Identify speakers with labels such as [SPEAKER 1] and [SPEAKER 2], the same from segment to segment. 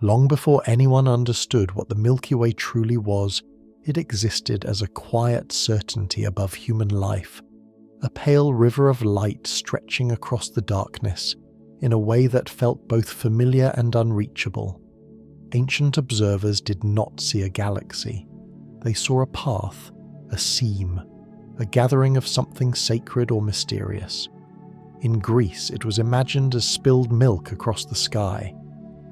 [SPEAKER 1] Long before anyone understood what the Milky Way truly was, it existed as a quiet certainty above human life, a pale river of light stretching across the darkness in a way that felt both familiar and unreachable. Ancient observers did not see a galaxy. They saw a path, a seam, a gathering of something sacred or mysterious. In Greece, it was imagined as spilled milk across the sky.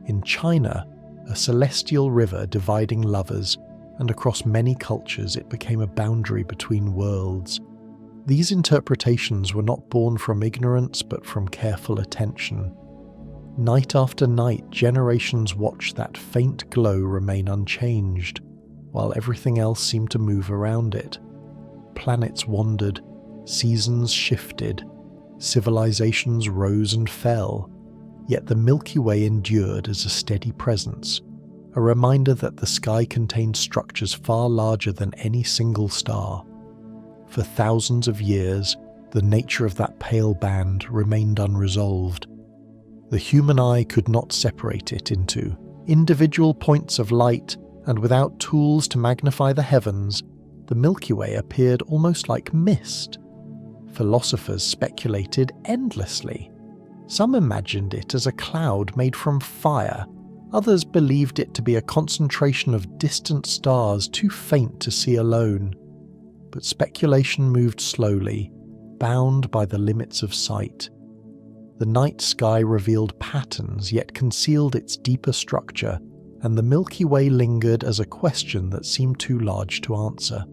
[SPEAKER 1] In China, a celestial river dividing lovers, and across many cultures it became a boundary between worlds. These interpretations were not born from ignorance but from careful attention. Night after night, generations watched that faint glow remain unchanged, while everything else seemed to move around it. Planets wandered, seasons shifted, civilizations rose and fell, yet the Milky Way endured as a steady presence, a reminder that the sky contained structures far larger than any single star. For thousands of years, the nature of that pale band remained unresolved. The human eye could not separate it into individual points of light, and without tools to magnify the heavens, the Milky Way appeared almost like mist. Philosophers speculated endlessly. Some imagined it as a cloud made from fire. Others believed it to be a concentration of distant stars too faint to see alone. But speculation moved slowly, bound by the limits of sight. The night sky revealed patterns yet concealed its deeper structure, and the Milky Way lingered as a question that seemed too large to answer.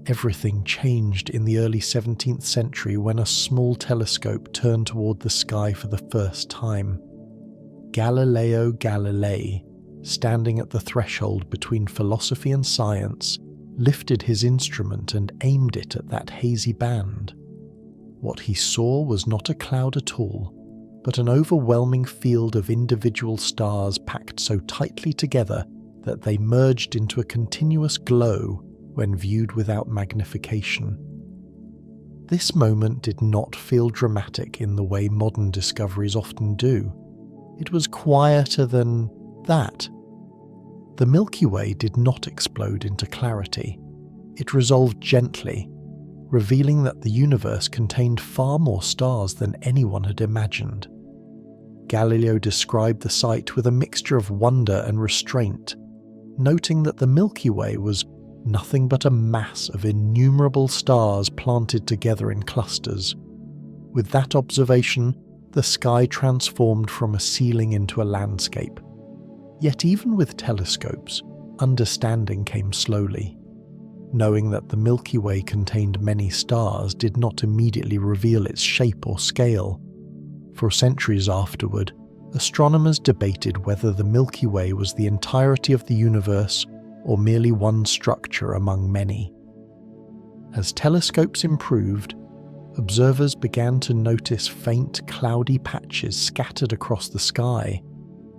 [SPEAKER 1] Everything changed in the early 17th century when a small telescope turned toward the sky for the first time. Galileo Galilei, standing at the threshold between philosophy and science, lifted his instrument and aimed it at that hazy band. What he saw was not a cloud at all, but an overwhelming field of individual stars packed so tightly together that they merged into a continuous glow when viewed without magnification. This moment did not feel dramatic in the way modern discoveries often do. It was quieter than that. The Milky Way did not explode into clarity. It resolved gently, revealing that the universe contained far more stars than anyone had imagined. Galileo described the sight with a mixture of wonder and restraint, noting that the Milky Way was nothing but a mass of innumerable stars planted together in clusters. With that observation, the sky transformed from a ceiling into a landscape. Yet even with telescopes, understanding came slowly. Knowing that the Milky Way contained many stars did not immediately reveal its shape or scale. For centuries afterward, astronomers debated whether the Milky Way was the entirety of the universe or merely one structure among many. As telescopes improved, observers began to notice faint, cloudy patches scattered across the sky,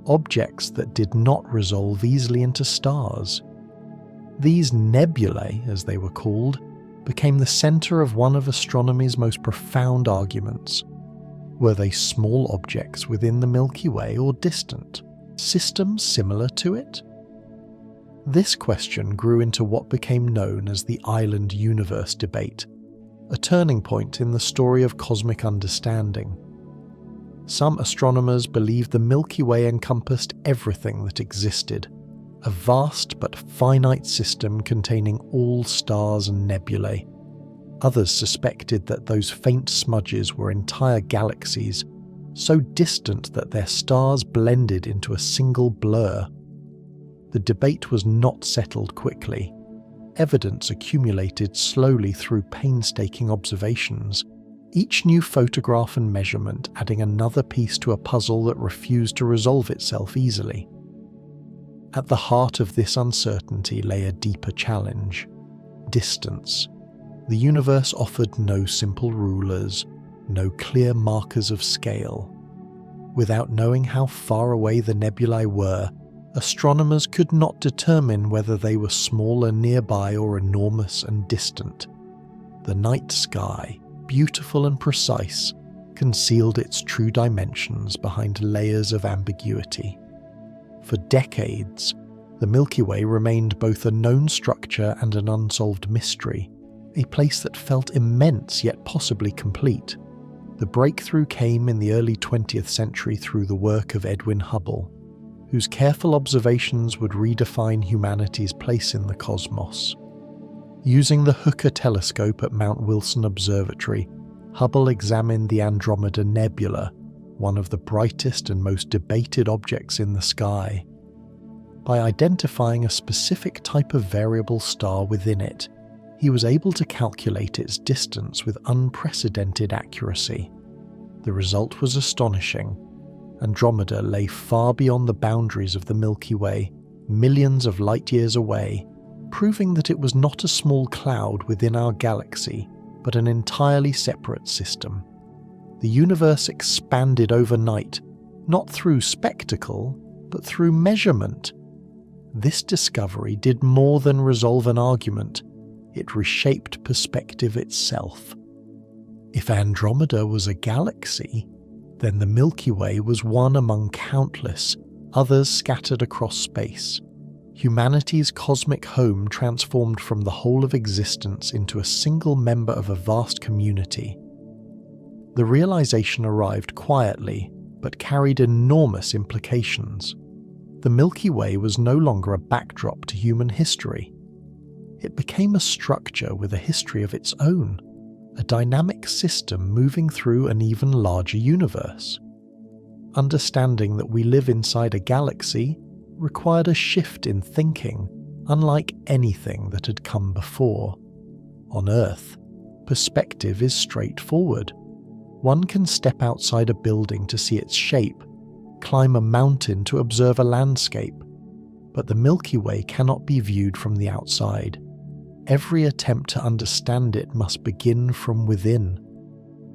[SPEAKER 1] objects that did not resolve easily into stars. These nebulae, as they were called, became the center of one of astronomy's most profound arguments. Were they small objects within the Milky Way or distant, systems similar to it? This question grew into what became known as the island universe debate, a turning point in the story of cosmic understanding. Some astronomers believed the Milky Way encompassed everything that existed, a vast but finite system containing all stars and nebulae. Others suspected that those faint smudges were entire galaxies, so distant that their stars blended into a single blur. The debate was not settled quickly. Evidence accumulated slowly through painstaking observations, each new photograph and measurement adding another piece to a puzzle that refused to resolve itself easily. At the heart of this uncertainty lay a deeper challenge: distance. The universe offered no simple rulers, no clear markers of scale. Without knowing how far away the nebulae were, astronomers could not determine whether they were smaller nearby or enormous and distant. The night sky, beautiful and precise, concealed its true dimensions behind layers of ambiguity. For decades, the Milky Way remained both a known structure and an unsolved mystery, a place that felt immense yet possibly complete. The breakthrough came in the early 20th century through the work of Edwin Hubble, whose careful observations would redefine humanity's place in the cosmos. Using the Hooker telescope at Mount Wilson Observatory, Hubble examined the Andromeda Nebula, one of the brightest and most debated objects in the sky. By identifying a specific type of variable star within it, he was able to calculate its distance with unprecedented accuracy. The result was astonishing. Andromeda lay far beyond the boundaries of the Milky Way, millions of light-years away, proving that it was not a small cloud within our galaxy, but an entirely separate system. The universe expanded overnight, not through spectacle, but through measurement. This discovery did more than resolve an argument. It reshaped perspective itself. If Andromeda was a galaxy, then the Milky Way was one among countless others scattered across space. Humanity's cosmic home transformed from the whole of existence into a single member of a vast community. The realization arrived quietly, but carried enormous implications. The Milky Way was no longer a backdrop to human history. It became a structure with a history of its own, a dynamic system moving through an even larger universe. Understanding that we live inside a galaxy required a shift in thinking, unlike anything that had come before. On Earth, perspective is straightforward. One can step outside a building to see its shape, climb a mountain to observe a landscape, but the Milky Way cannot be viewed from the outside. Every attempt to understand it must begin from within,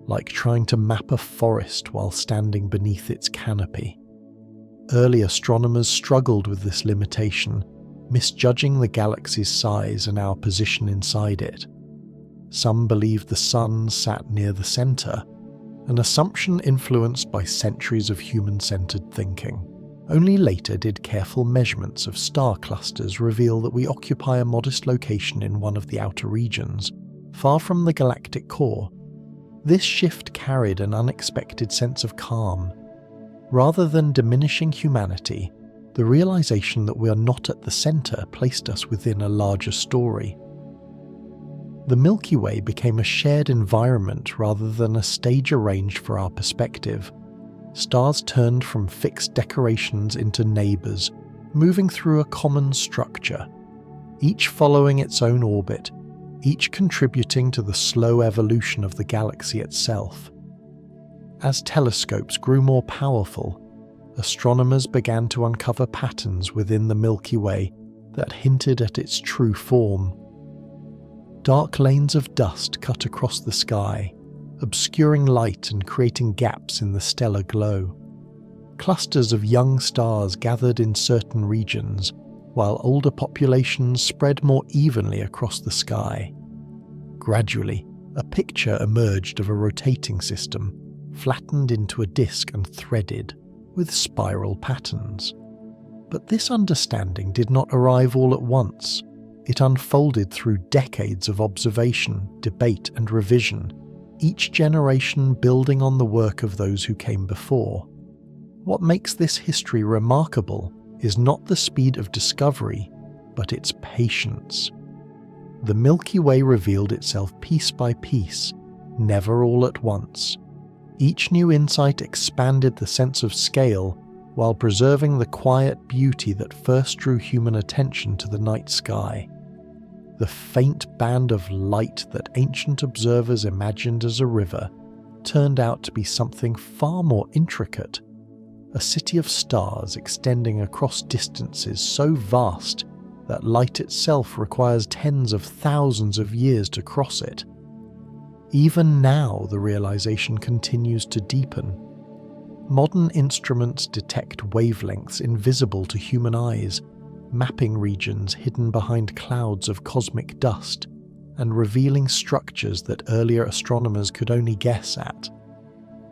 [SPEAKER 1] like trying to map a forest while standing beneath its canopy. Early astronomers struggled with this limitation, misjudging the galaxy's size and our position inside it. Some believed the sun sat near the center, an assumption influenced by centuries of human-centered thinking. Only later did careful measurements of star clusters reveal that we occupy a modest location in one of the outer regions, far from the galactic core. This shift carried an unexpected sense of calm. Rather than diminishing humanity, the realization that we are not at the center placed us within a larger story. The Milky Way became a shared environment rather than a stage arranged for our perspective. Stars turned from fixed decorations into neighbors, moving through a common structure, each following its own orbit, each contributing to the slow evolution of the galaxy itself. As telescopes grew more powerful, astronomers began to uncover patterns within the Milky Way that hinted at its true form. Dark lanes of dust cut across the sky, obscuring light and creating gaps in the stellar glow. Clusters of young stars gathered in certain regions, while older populations spread more evenly across the sky. Gradually, a picture emerged of a rotating system, flattened into a disk and threaded, with spiral patterns. But this understanding did not arrive all at once. It unfolded through decades of observation, debate, and revision, each generation building on the work of those who came before. What makes this history remarkable is not the speed of discovery, but its patience. The Milky Way revealed itself piece by piece, never all at once. Each new insight expanded the sense of scale while preserving the quiet beauty that first drew human attention to the night sky. The faint band of light that ancient observers imagined as a river turned out to be something far more intricate, a city of stars extending across distances so vast that light itself requires tens of thousands of years to cross it. Even now, the realization continues to deepen. Modern instruments detect wavelengths invisible to human eyes, mapping regions hidden behind clouds of cosmic dust, and revealing structures that earlier astronomers could only guess at.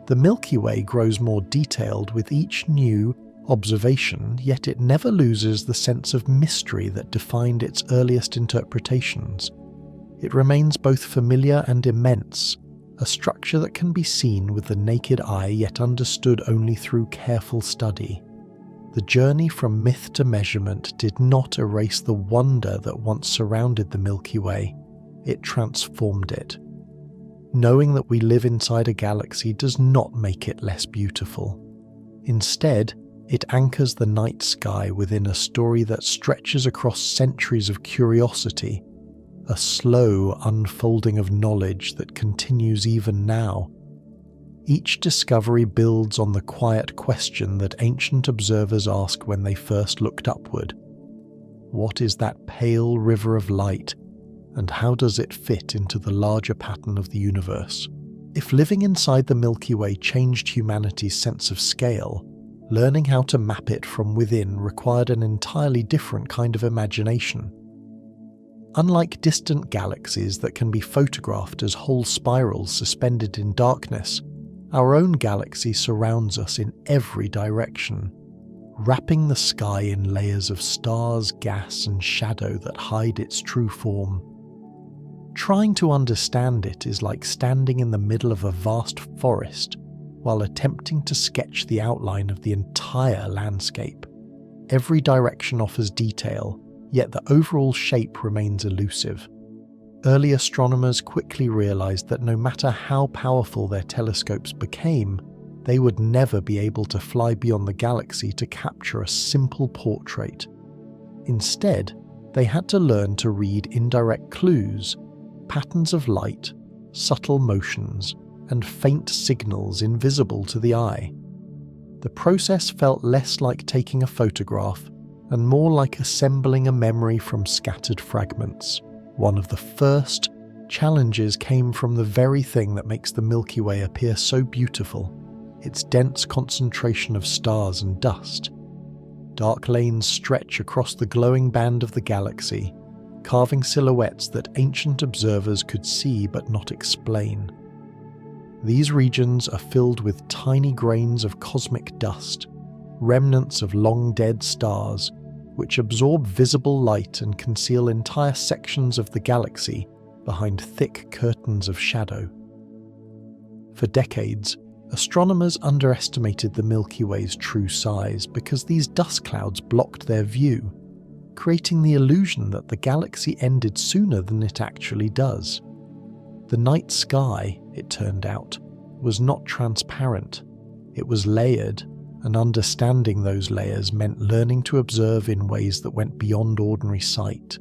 [SPEAKER 1] The Milky Way grows more detailed with each new, observation, yet it never loses the sense of mystery that defined its earliest interpretations. It remains both familiar and immense, a structure that can be seen with the naked eye yet understood only through careful study. The journey from myth to measurement did not erase the wonder that once surrounded the Milky Way, it transformed it. Knowing that we live inside a galaxy does not make it less beautiful. Instead, it anchors the night sky within a story that stretches across centuries of curiosity, a slow unfolding of knowledge that continues even now. Each discovery builds on the quiet question that ancient observers asked when they first looked upward. What is that pale river of light, and how does it fit into the larger pattern of the universe? If living inside the Milky Way changed humanity's sense of scale, learning how to map it from within required an entirely different kind of imagination. Unlike distant galaxies that can be photographed as whole spirals suspended in darkness, our own galaxy surrounds us in every direction, wrapping the sky in layers of stars, gas, and shadow that hide its true form. Trying to understand it is like standing in the middle of a vast forest while attempting to sketch the outline of the entire landscape. Every direction offers detail, yet the overall shape remains elusive. Early astronomers quickly realized that no matter how powerful their telescopes became, they would never be able to fly beyond the galaxy to capture a simple portrait. Instead, they had to learn to read indirect clues, patterns of light, subtle motions, and faint signals invisible to the eye. The process felt less like taking a photograph and more like assembling a memory from scattered fragments. One of the first challenges came from the very thing that makes the Milky Way appear so beautiful, its dense concentration of stars and dust. Dark lanes stretch across the glowing band of the galaxy, carving silhouettes that ancient observers could see but not explain. These regions are filled with tiny grains of cosmic dust, remnants of long-dead stars, which absorb visible light and conceal entire sections of the galaxy behind thick curtains of shadow. For decades, astronomers underestimated the Milky Way's true size because these dust clouds blocked their view, creating the illusion that the galaxy ended sooner than it actually does. The night sky, it turned out, was not transparent. It was layered, and understanding those layers meant learning to observe in ways that went beyond ordinary sight.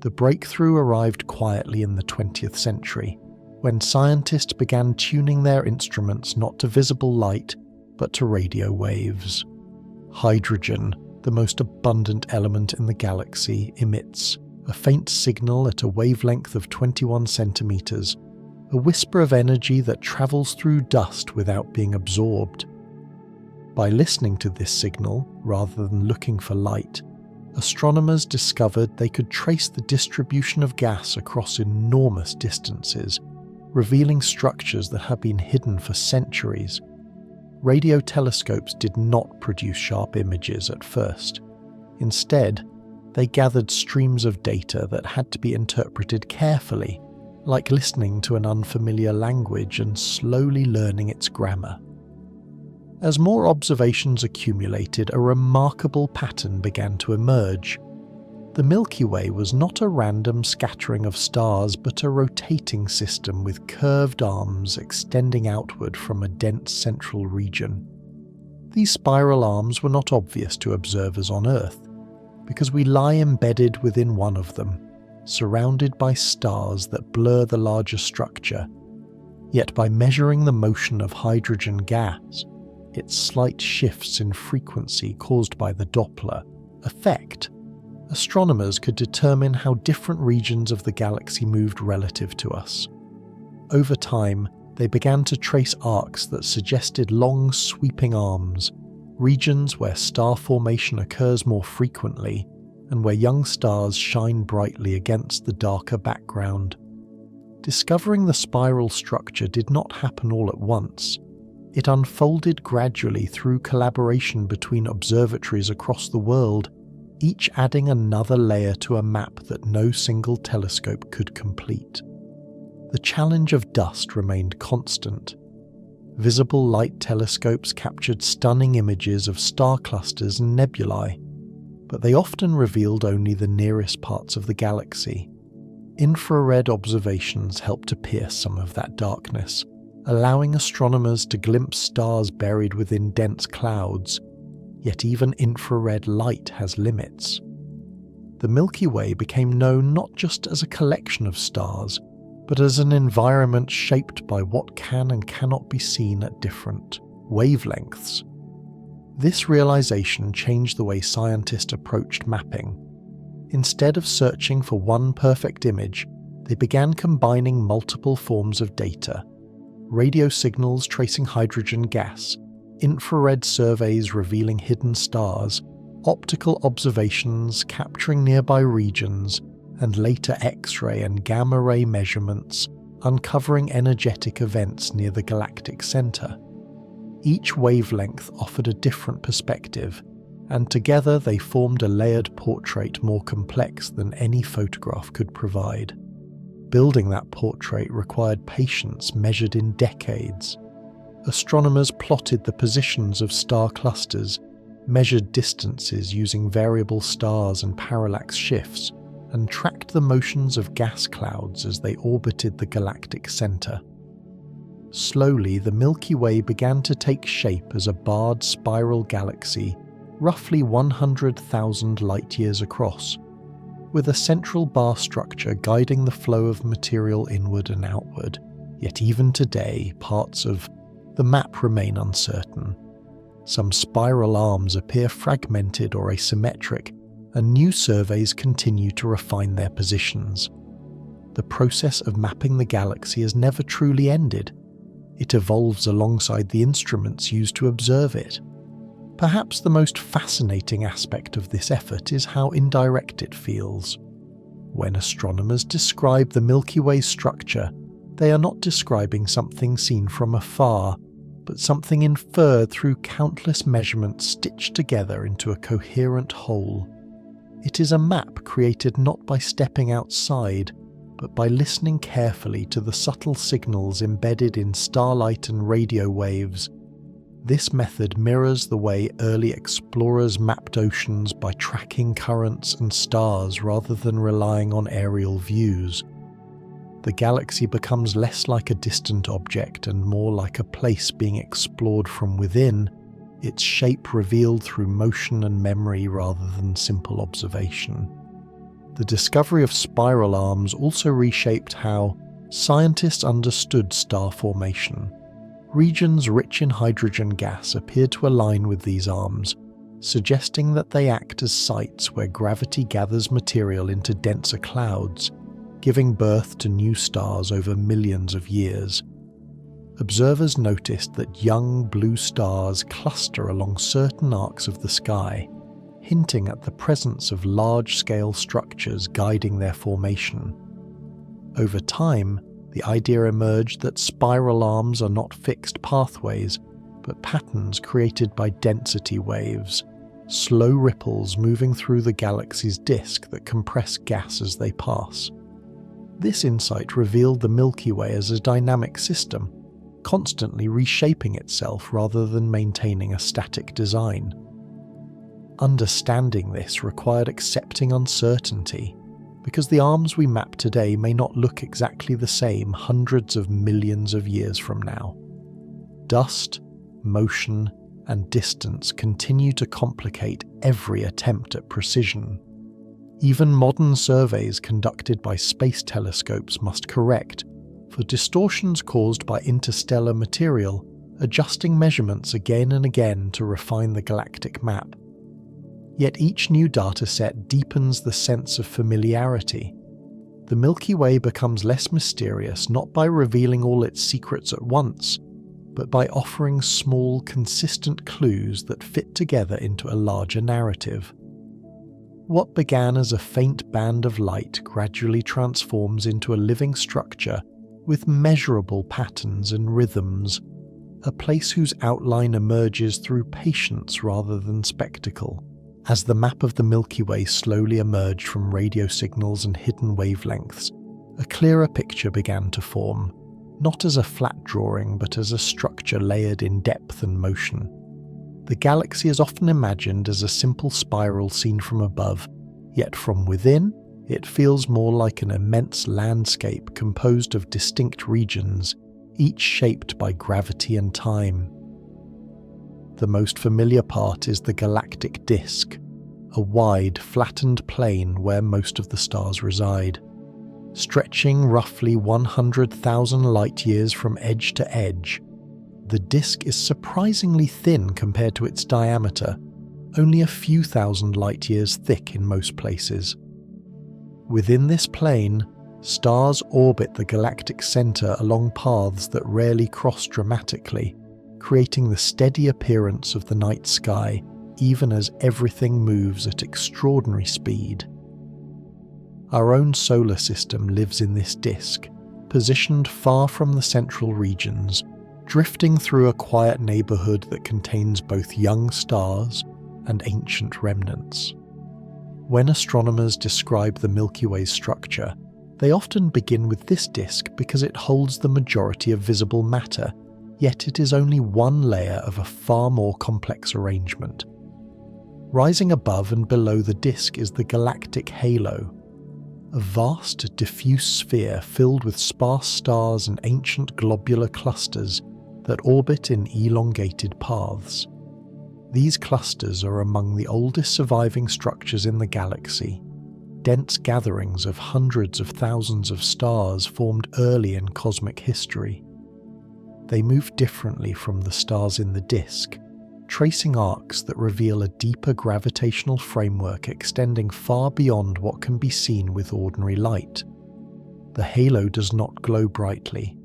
[SPEAKER 1] The breakthrough arrived quietly in the 20th century, when scientists began tuning their instruments not to visible light, but to radio waves. Hydrogen, the most abundant element in the galaxy, emits a faint signal at a wavelength of 21 centimeters, a whisper of energy that travels through dust without being absorbed. By listening to this signal, rather than looking for light, astronomers discovered they could trace the distribution of gas across enormous distances, revealing structures that had been hidden for centuries. Radio telescopes did not produce sharp images at first. Instead, they gathered streams of data that had to be interpreted carefully, like listening to an unfamiliar language and slowly learning its grammar. As more observations accumulated, a remarkable pattern began to emerge. The Milky Way was not a random scattering of stars, but a rotating system with curved arms extending outward from a dense central region. These spiral arms were not obvious to observers on Earth, because we lie embedded within one of them, surrounded by stars that blur the larger structure. Yet by measuring the motion of hydrogen gas, its slight shifts in frequency caused by the Doppler effect, astronomers could determine how different regions of the galaxy moved relative to us. Over time, they began to trace arcs that suggested long, sweeping arms, regions where star formation occurs more frequently, and where young stars shine brightly against the darker background. Discovering the spiral structure did not happen all at once. It unfolded gradually through collaboration between observatories across the world, each adding another layer to a map that no single telescope could complete. The challenge of dust remained constant. Visible light telescopes captured stunning images of star clusters and nebulae, but they often revealed only the nearest parts of the galaxy. Infrared observations helped to pierce some of that darkness, allowing astronomers to glimpse stars buried within dense clouds. Yet even infrared light has limits. The Milky Way became known not just as a collection of stars, but as an environment shaped by what can and cannot be seen at different wavelengths. This realization changed the way scientists approached mapping. Instead of searching for one perfect image, they began combining multiple forms of data: radio signals tracing hydrogen gas, infrared surveys revealing hidden stars, optical observations capturing nearby regions, and later X-ray and gamma-ray measurements uncovering energetic events near the galactic center. Each wavelength offered a different perspective, and together they formed a layered portrait more complex than any photograph could provide. Building that portrait required patience measured in decades. Astronomers plotted the positions of star clusters, measured distances using variable stars and parallax shifts, and tracked the motions of gas clouds as they orbited the galactic center. Slowly, the Milky Way began to take shape as a barred spiral galaxy, roughly 100,000 light-years across, with a central bar structure guiding the flow of material inward and outward. Yet even today, parts of the map remain uncertain. Some spiral arms appear fragmented or asymmetric, and new surveys continue to refine their positions. The process of mapping the galaxy has never truly ended. It evolves alongside the instruments used to observe it. Perhaps the most fascinating aspect of this effort is how indirect it feels. When astronomers describe the Milky Way's structure, they are not describing something seen from afar, but something inferred through countless measurements stitched together into a coherent whole. It is a map created not by stepping outside, but by listening carefully to the subtle signals embedded in starlight and radio waves. This method mirrors the way early explorers mapped oceans by tracking currents and stars rather than relying on aerial views. The galaxy becomes less like a distant object and more like a place being explored from within, its shape revealed through motion and memory rather than simple observation. The discovery of spiral arms also reshaped how scientists understood star formation. Regions rich in hydrogen gas appeared to align with these arms, suggesting that they act as sites where gravity gathers material into denser clouds, giving birth to new stars over millions of years. Observers noticed that young blue stars cluster along certain arcs of the sky, hinting at the presence of large-scale structures guiding their formation. Over time, the idea emerged that spiral arms are not fixed pathways, but patterns created by density waves, slow ripples moving through the galaxy's disk that compress gas as they pass. This insight revealed the Milky Way as a dynamic system, constantly reshaping itself rather than maintaining a static design. Understanding this required accepting uncertainty, because the arms we map today may not look exactly the same hundreds of millions of years from now. Dust, motion, and distance continue to complicate every attempt at precision. Even modern surveys conducted by space telescopes must correct for distortions caused by interstellar material, adjusting measurements again and again to refine the galactic map. Yet each new dataset deepens the sense of familiarity. The Milky Way becomes less mysterious not by revealing all its secrets at once, but by offering small, consistent clues that fit together into a larger narrative. What began as a faint band of light gradually transforms into a living structure with measurable patterns and rhythms, a place whose outline emerges through patience rather than spectacle. As the map of the Milky Way slowly emerged from radio signals and hidden wavelengths, a clearer picture began to form, not as a flat drawing but as a structure layered in depth and motion. The galaxy is often imagined as a simple spiral seen from above, yet from within, it feels more like an immense landscape composed of distinct regions, each shaped by gravity and time. The most familiar part is the galactic disk, a wide, flattened plane where most of the stars reside. Stretching roughly 100,000 light-years from edge to edge, the disk is surprisingly thin compared to its diameter, only a few thousand light-years thick in most places. Within this plane, stars orbit the galactic center along paths that rarely cross dramatically, creating the steady appearance of the night sky even as everything moves at extraordinary speed. Our own solar system lives in this disk, positioned far from the central regions, drifting through a quiet neighborhood that contains both young stars and ancient remnants. When astronomers describe the Milky Way's structure, they often begin with this disk because it holds the majority of visible matter, yet it is only one layer of a far more complex arrangement. Rising above and below the disk is the galactic halo, a vast, diffuse sphere filled with sparse stars and ancient globular clusters that orbit in elongated paths. These clusters are among the oldest surviving structures in the galaxy, dense gatherings of hundreds of thousands of stars formed early in cosmic history. They move differently from the stars in the disk, tracing arcs that reveal a deeper gravitational framework extending far beyond what can be seen with ordinary light. The halo does not glow brightly.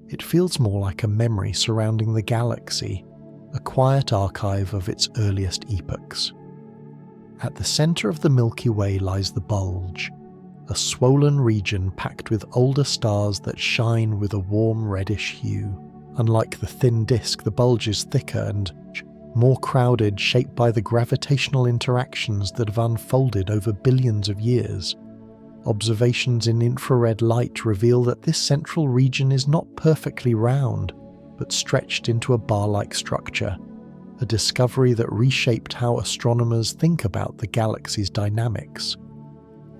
[SPEAKER 1] It feels more like a memory surrounding the galaxy, a quiet archive of its earliest epochs. At the center of the Milky Way lies the bulge, a swollen region packed with older stars that shine with a warm reddish hue. Unlike the thin disk, the bulge is thicker and more crowded, shaped by the gravitational interactions that have unfolded over billions of years. Observations in infrared light reveal that this central region is not perfectly round, but stretched into a bar-like structure, a discovery that reshaped how astronomers think about the galaxy's dynamics.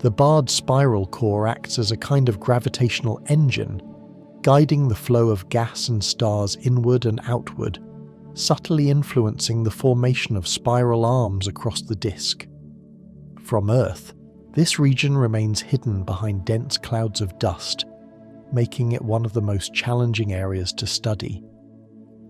[SPEAKER 1] The barred spiral core acts as a kind of gravitational engine, guiding the flow of gas and stars inward and outward, subtly influencing the formation of spiral arms across the disk. From Earth, this region remains hidden behind dense clouds of dust, making it one of the most challenging areas to study.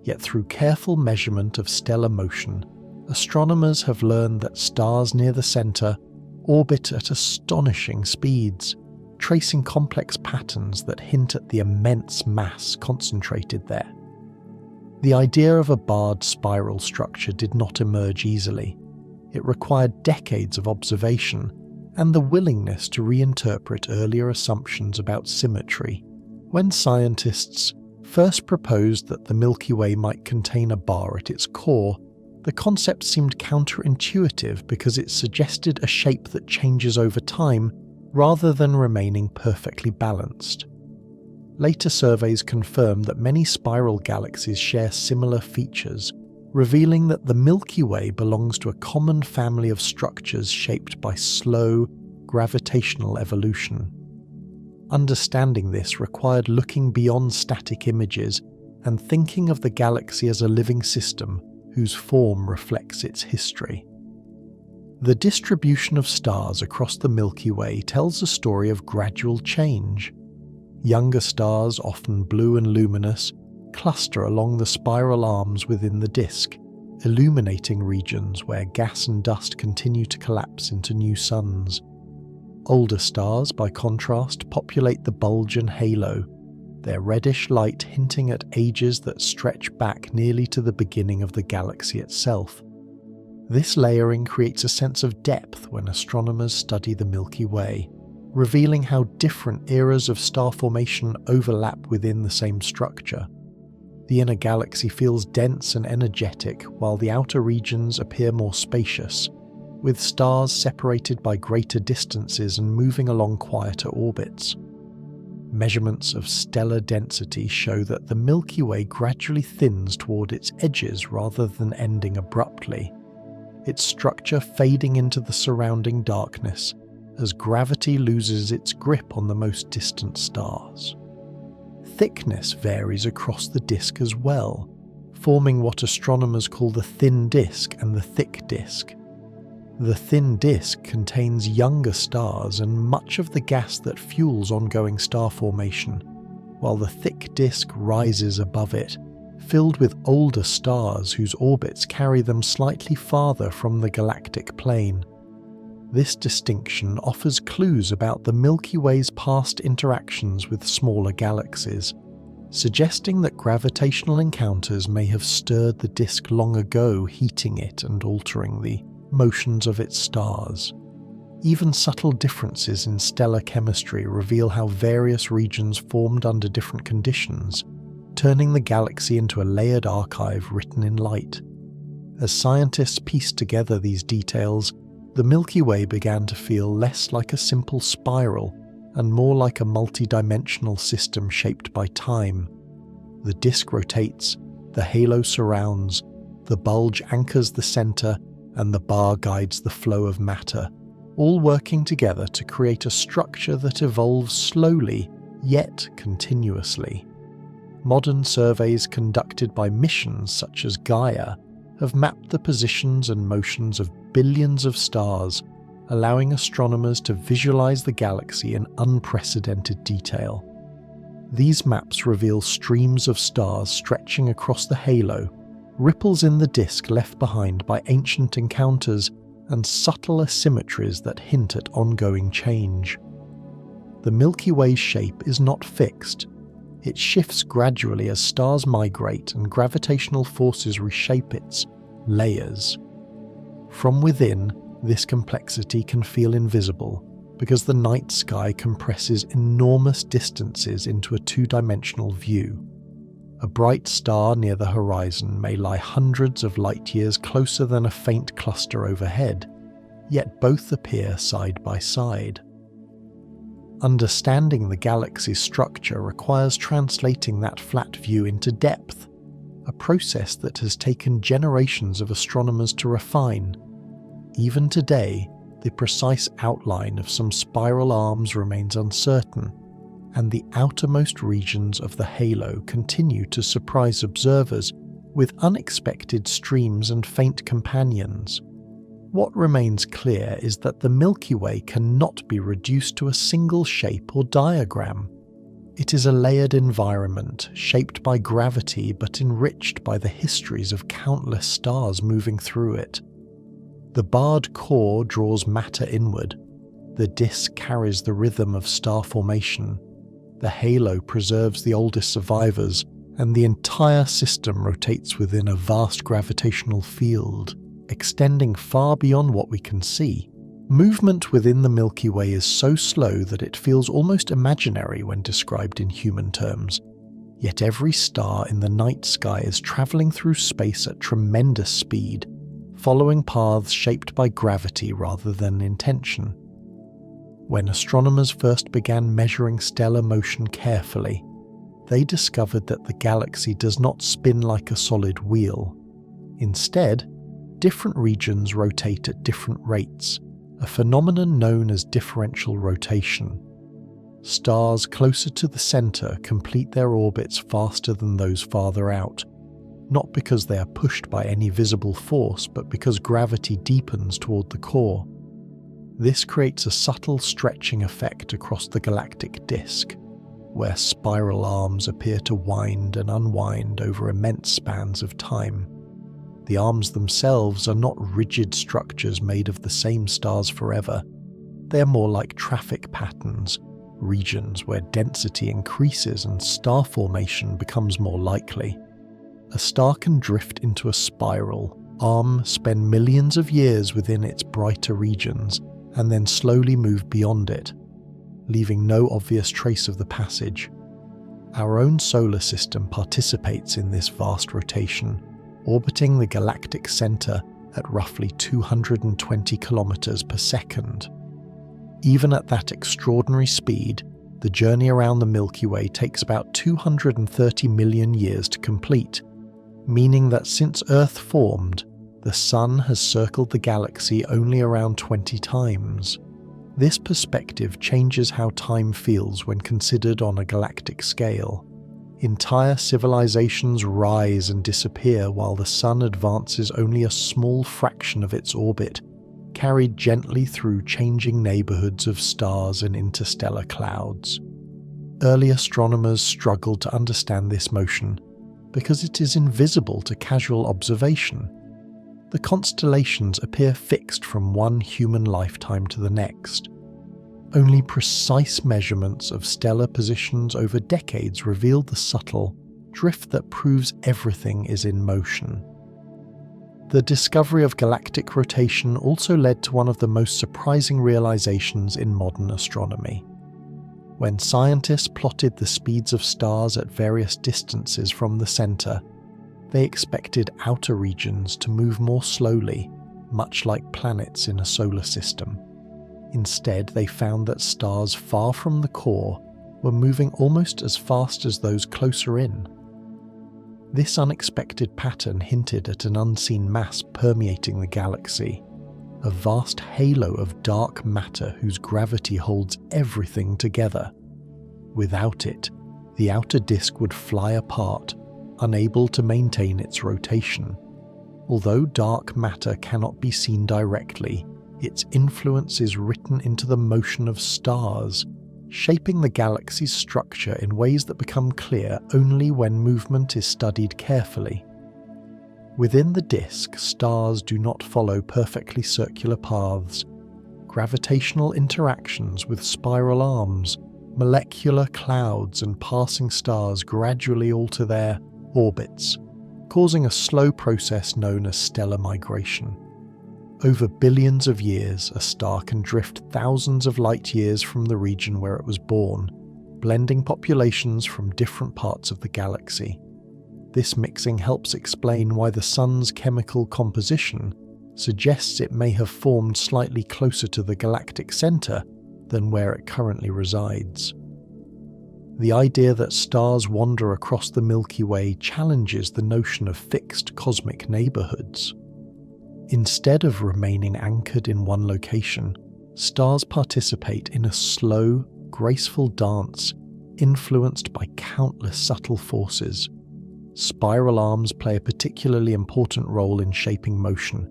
[SPEAKER 1] Yet through careful measurement of stellar motion, astronomers have learned that stars near the center orbit at astonishing speeds, tracing complex patterns that hint at the immense mass concentrated there. The idea of a barred spiral structure did not emerge easily. It required decades of observation and the willingness to reinterpret earlier assumptions about symmetry. When scientists first proposed that the Milky Way might contain a bar at its core, the concept seemed counterintuitive because it suggested a shape that changes over time rather than remaining perfectly balanced. Later surveys confirmed that many spiral galaxies share similar features, revealing that the Milky Way belongs to a common family of structures shaped by slow, gravitational evolution. Understanding this required looking beyond static images and thinking of the galaxy as a living system whose form reflects its history. The distribution of stars across the Milky Way tells a story of gradual change. Younger stars, often blue and luminous, cluster along the spiral arms within the disk, illuminating regions where gas and dust continue to collapse into new suns. Older stars, by contrast, populate the bulge and halo, their reddish light hinting at ages that stretch back nearly to the beginning of the galaxy itself. This layering creates a sense of depth when astronomers study the Milky Way, revealing how different eras of star formation overlap within the same structure. The inner galaxy feels dense and energetic, while the outer regions appear more spacious, with stars separated by greater distances and moving along quieter orbits. Measurements of stellar density show that the Milky Way gradually thins toward its edges rather than ending abruptly, its structure fading into the surrounding darkness as gravity loses its grip on the most distant stars. Thickness varies across the disk as well, forming what astronomers call the thin disk and the thick disk. The thin disk contains younger stars and much of the gas that fuels ongoing star formation, while the thick disk rises above it, filled with older stars whose orbits carry them slightly farther from the galactic plane. This distinction offers clues about the Milky Way's past interactions with smaller galaxies, suggesting that gravitational encounters may have stirred the disk long ago, heating it and altering the motions of its stars. Even subtle differences in stellar chemistry reveal how various regions formed under different conditions, turning the galaxy into a layered archive written in light. As scientists pieced together these details, the Milky Way began to feel less like a simple spiral and more like a multi-dimensional system shaped by time. The disk rotates, the halo surrounds, the bulge anchors the center, and the bar guides the flow of matter, all working together to create a structure that evolves slowly, yet continuously. Modern surveys conducted by missions such as Gaia have mapped the positions and motions of billions of stars, allowing astronomers to visualize the galaxy in unprecedented detail. These maps reveal streams of stars stretching across the halo, ripples in the disk left behind by ancient encounters, and subtle asymmetries that hint at ongoing change. The Milky Way's shape is not fixed. It shifts gradually as stars migrate and gravitational forces reshape its layers. From within, this complexity can feel invisible because the night sky compresses enormous distances into a two-dimensional view. A bright star near the horizon may lie hundreds of light-years closer than a faint cluster overhead, yet both appear side by side. Understanding the galaxy's structure requires translating that flat view into depth, a process that has taken generations of astronomers to refine. Even today, the precise outline of some spiral arms remains uncertain, and the outermost regions of the halo continue to surprise observers with unexpected streams and faint companions. What remains clear is that the Milky Way cannot be reduced to a single shape or diagram. It is a layered environment, shaped by gravity but enriched by the histories of countless stars moving through it. The barred core draws matter inward, the disk carries the rhythm of star formation, the halo preserves the oldest survivors, and the entire system rotates within a vast gravitational field, extending far beyond what we can see. Movement within the Milky Way is so slow that it feels almost imaginary when described in human terms. Yet every star in the night sky is traveling through space at tremendous speed, following paths shaped by gravity rather than intention. When astronomers first began measuring stellar motion carefully, they discovered that the galaxy does not spin like a solid wheel. Instead, different regions rotate at different rates, a phenomenon known as differential rotation. Stars closer to the center complete their orbits faster than those farther out, not because they are pushed by any visible force, but because gravity deepens toward the core. This creates a subtle stretching effect across the galactic disk, where spiral arms appear to wind and unwind over immense spans of time. The arms themselves are not rigid structures made of the same stars forever. They are more like traffic patterns, regions where density increases and star formation becomes more likely. A star can drift into a spiral arm, spend millions of years within its brighter regions, and then slowly move beyond it, leaving no obvious trace of the passage. Our own solar system participates in this vast rotation, orbiting the galactic center at roughly 220 kilometers per second. Even at that extraordinary speed, the journey around the Milky Way takes about 230 million years to complete, meaning that since Earth formed, the Sun has circled the galaxy only around 20 times. This perspective changes how time feels when considered on a galactic scale. Entire civilizations rise and disappear while the Sun advances only a small fraction of its orbit, carried gently through changing neighborhoods of stars and interstellar clouds. Early astronomers struggled to understand this motion because it is invisible to casual observation. The constellations appear fixed from one human lifetime to the next. Only precise measurements of stellar positions over decades reveal the subtle drift that proves everything is in motion. The discovery of galactic rotation also led to one of the most surprising realizations in modern astronomy. When scientists plotted the speeds of stars at various distances from the center, they expected outer regions to move more slowly, much like planets in a solar system. Instead, they found that stars far from the core were moving almost as fast as those closer in. This unexpected pattern hinted at an unseen mass permeating the galaxy, a vast halo of dark matter whose gravity holds everything together. Without it, the outer disk would fly apart, unable to maintain its rotation. Although dark matter cannot be seen directly, its influence is written into the motion of stars, shaping the galaxy's structure in ways that become clear only when movement is studied carefully. Within the disk, stars do not follow perfectly circular paths. Gravitational interactions with spiral arms, molecular clouds, and passing stars gradually alter their orbits, causing a slow process known as stellar migration. Over billions of years, a star can drift thousands of light years from the region where it was born, blending populations from different parts of the galaxy. This mixing helps explain why the Sun's chemical composition suggests it may have formed slightly closer to the galactic center than where it currently resides. The idea that stars wander across the Milky Way challenges the notion of fixed cosmic neighborhoods. Instead of remaining anchored in one location, stars participate in a slow, graceful dance influenced by countless subtle forces. Spiral arms play a particularly important role in shaping motion.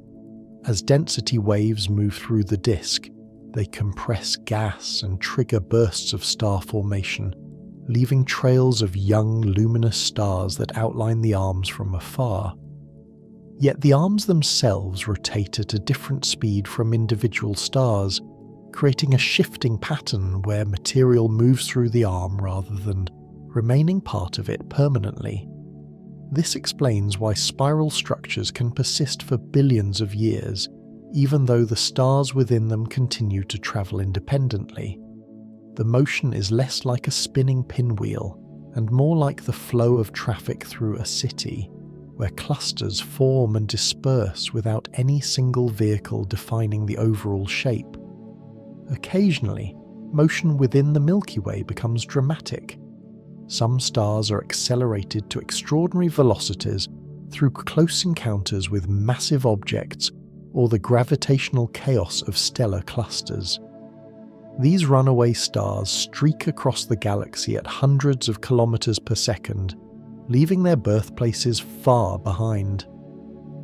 [SPEAKER 1] As density waves move through the disk, they compress gas and trigger bursts of star formation, leaving trails of young, luminous stars that outline the arms from afar. Yet the arms themselves rotate at a different speed from individual stars, creating a shifting pattern where material moves through the arm rather than remaining part of it permanently. This explains why spiral structures can persist for billions of years, even though the stars within them continue to travel independently. The motion is less like a spinning pinwheel and more like the flow of traffic through a city, where clusters form and disperse without any single vehicle defining the overall shape. Occasionally, motion within the Milky Way becomes dramatic. Some stars are accelerated to extraordinary velocities through close encounters with massive objects or the gravitational chaos of stellar clusters. These runaway stars streak across the galaxy at hundreds of kilometers per second, leaving their birthplaces far behind.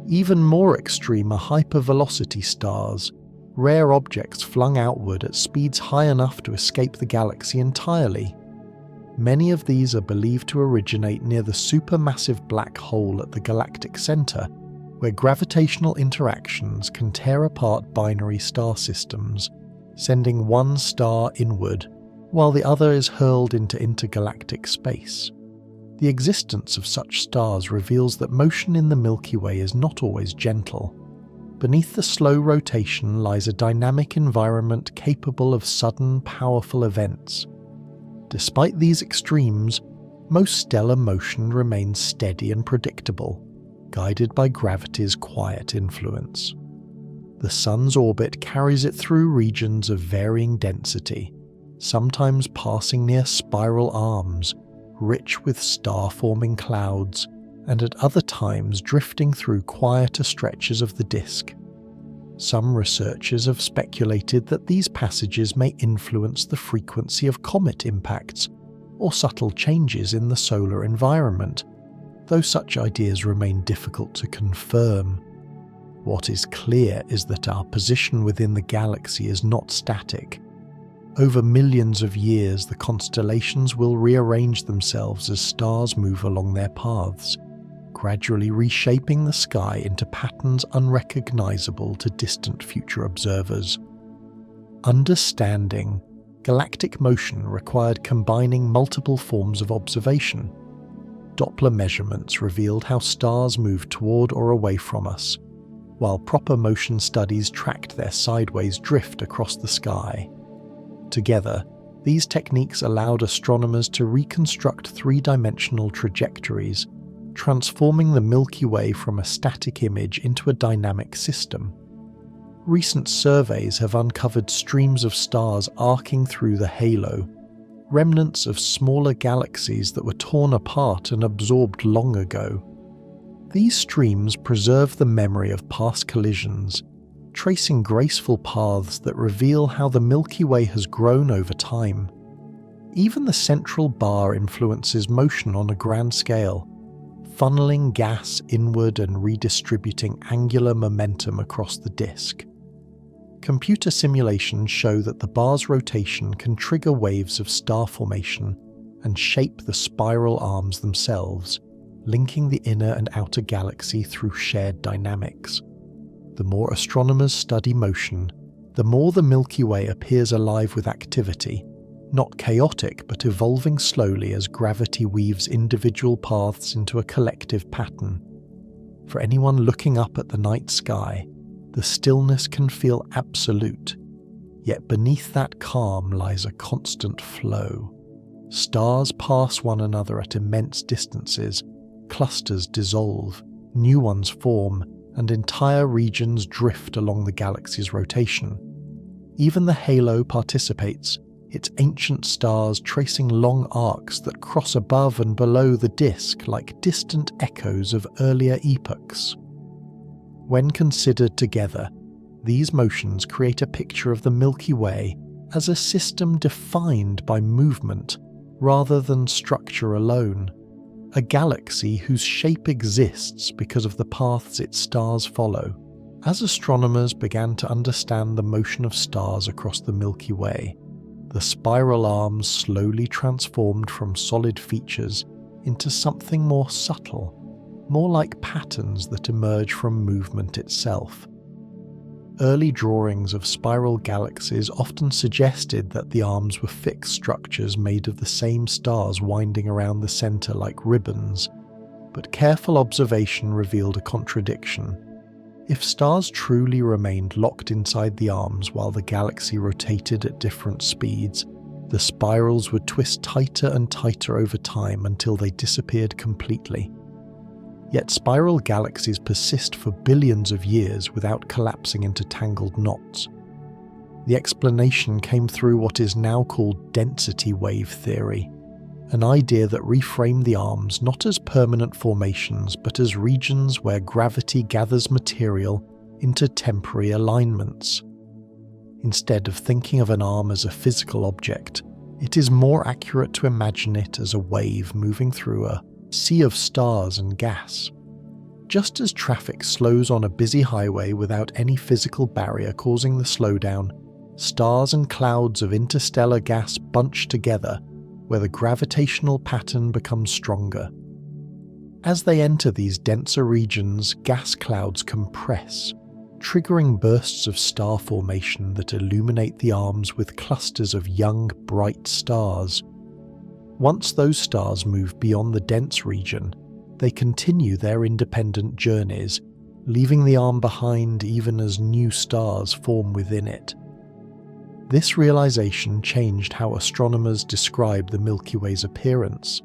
[SPEAKER 1] Even more extreme are hypervelocity stars, rare objects flung outward at speeds high enough to escape the galaxy entirely. Many of these are believed to originate near the supermassive black hole at the galactic center, where gravitational interactions can tear apart binary star systems, sending one star inward, while the other is hurled into intergalactic space. The existence of such stars reveals that motion in the Milky Way is not always gentle. Beneath the slow rotation lies a dynamic environment capable of sudden, powerful events. Despite these extremes, most stellar motion remains steady and predictable, guided by gravity's quiet influence. The Sun's orbit carries it through regions of varying density, sometimes passing near spiral arms, rich with star-forming clouds, and at other times drifting through quieter stretches of the disk. Some researchers have speculated that these passages may influence the frequency of comet impacts or subtle changes in the solar environment, though such ideas remain difficult to confirm. What is clear is that our position within the galaxy is not static. Over millions of years, the constellations will rearrange themselves as stars move along their paths, gradually reshaping the sky into patterns unrecognizable to distant future observers. Understanding galactic motion required combining multiple forms of observation. Doppler measurements revealed how stars moved toward or away from us, while proper motion studies tracked their sideways drift across the sky. Together, these techniques allowed astronomers to reconstruct three-dimensional trajectories, transforming the Milky Way from a static image into a dynamic system. Recent surveys have uncovered streams of stars arcing through the halo, remnants of smaller galaxies that were torn apart and absorbed long ago. These streams preserve the memory of past collisions, tracing graceful paths that reveal how the Milky Way has grown over time. Even the central bar influences motion on a grand scale, funneling gas inward and redistributing angular momentum across the disk. Computer simulations show that the bar's rotation can trigger waves of star formation and shape the spiral arms themselves, linking the inner and outer galaxy through shared dynamics. The more astronomers study motion, the more the Milky Way appears alive with activity, not chaotic but evolving slowly as gravity weaves individual paths into a collective pattern. For anyone looking up at the night sky, the stillness can feel absolute, yet beneath that calm lies a constant flow. Stars pass one another at immense distances, clusters dissolve, new ones form, and entire regions drift along the galaxy's rotation. Even the halo participates, its ancient stars tracing long arcs that cross above and below the disk like distant echoes of earlier epochs. When considered together, these motions create a picture of the Milky Way as a system defined by movement rather than structure alone, a galaxy whose shape exists because of the paths its stars follow. As astronomers began to understand the motion of stars across the Milky Way, the spiral arms slowly transformed from solid features into something more subtle, more like patterns that emerge from movement itself. Early drawings of spiral galaxies often suggested that the arms were fixed structures made of the same stars winding around the center like ribbons, but careful observation revealed a contradiction. If stars truly remained locked inside the arms while the galaxy rotated at different speeds, the spirals would twist tighter and tighter over time until they disappeared completely. Yet spiral galaxies persist for billions of years without collapsing into tangled knots. The explanation came through what is now called density wave theory, an idea that reframed the arms not as permanent formations but as regions where gravity gathers material into temporary alignments. Instead of thinking of an arm as a physical object, it is more accurate to imagine it as a wave moving through a sea of stars and gas. Just as traffic slows on a busy highway without any physical barrier causing the slowdown, stars and clouds of interstellar gas bunch together where the gravitational pattern becomes stronger. As they enter these denser regions, gas clouds compress, triggering bursts of star formation that illuminate the arms with clusters of young, bright stars. Once those stars move beyond the dense region, they continue their independent journeys, leaving the arm behind even as new stars form within it. This realization changed how astronomers describe the Milky Way's appearance.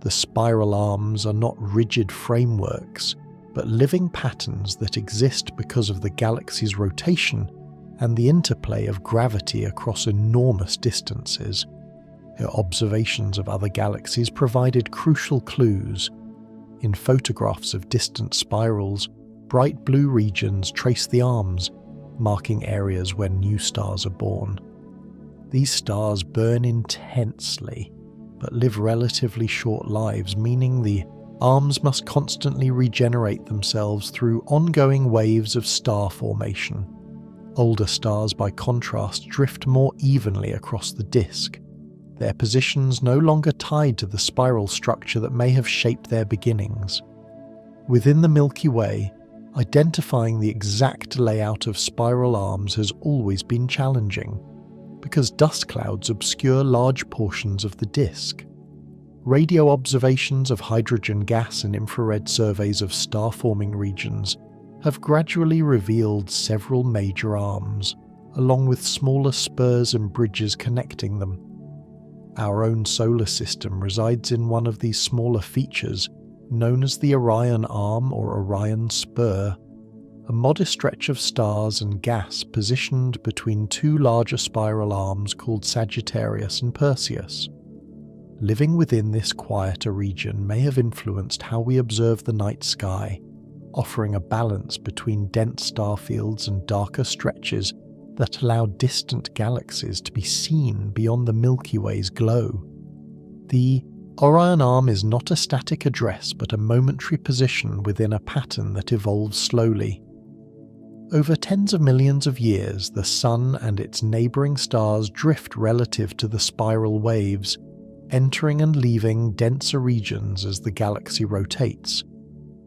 [SPEAKER 1] The spiral arms are not rigid frameworks, but living patterns that exist because of the galaxy's rotation and the interplay of gravity across enormous distances. Her observations of other galaxies provided crucial clues. In photographs of distant spirals, bright blue regions trace the arms, marking areas where new stars are born. These stars burn intensely, but live relatively short lives, meaning the arms must constantly regenerate themselves through ongoing waves of star formation. Older stars, by contrast, drift more evenly across the disk, their positions no longer tied to the spiral structure that may have shaped their beginnings. Within the Milky Way, identifying the exact layout of spiral arms has always been challenging, because dust clouds obscure large portions of the disk. Radio observations of hydrogen gas and infrared surveys of star-forming regions have gradually revealed several major arms, along with smaller spurs and bridges connecting them. Our own solar system resides in one of these smaller features, known as the Orion Arm or Orion Spur, a modest stretch of stars and gas positioned between two larger spiral arms called Sagittarius and Perseus. Living within this quieter region may have influenced how we observe the night sky, offering a balance between dense star fields and darker stretches that allow distant galaxies to be seen beyond the Milky Way's glow. The Orion Arm is not a static address but a momentary position within a pattern that evolves slowly. Over tens of millions of years, the Sun and its neighbouring stars drift relative to the spiral waves, entering and leaving denser regions as the galaxy rotates.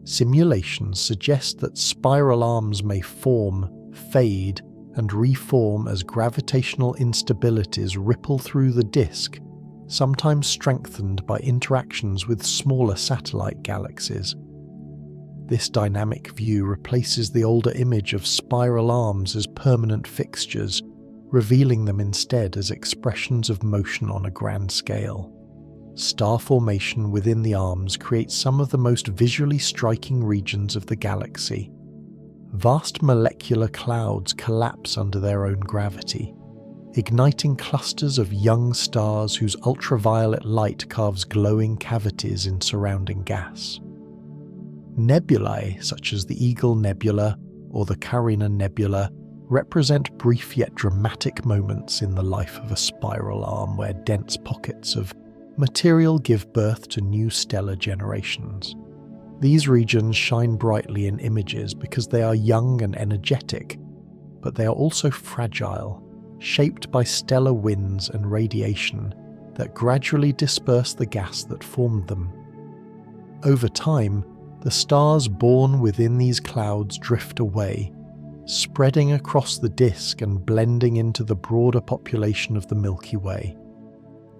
[SPEAKER 1] Simulations suggest that spiral arms may form, fade, and reform as gravitational instabilities ripple through the disk, sometimes strengthened by interactions with smaller satellite galaxies. This dynamic view replaces the older image of spiral arms as permanent fixtures, revealing them instead as expressions of motion on a grand scale. Star formation within the arms creates some of the most visually striking regions of the galaxy. Vast molecular clouds collapse under their own gravity, igniting clusters of young stars whose ultraviolet light carves glowing cavities in surrounding gas. Nebulae, such as the Eagle Nebula or the Carina Nebula, represent brief yet dramatic moments in the life of a spiral arm where dense pockets of material give birth to new stellar generations. These regions shine brightly in images because they are young and energetic, but they are also fragile, shaped by stellar winds and radiation that gradually disperse the gas that formed them. Over time, the stars born within these clouds drift away, spreading across the disk and blending into the broader population of the Milky Way.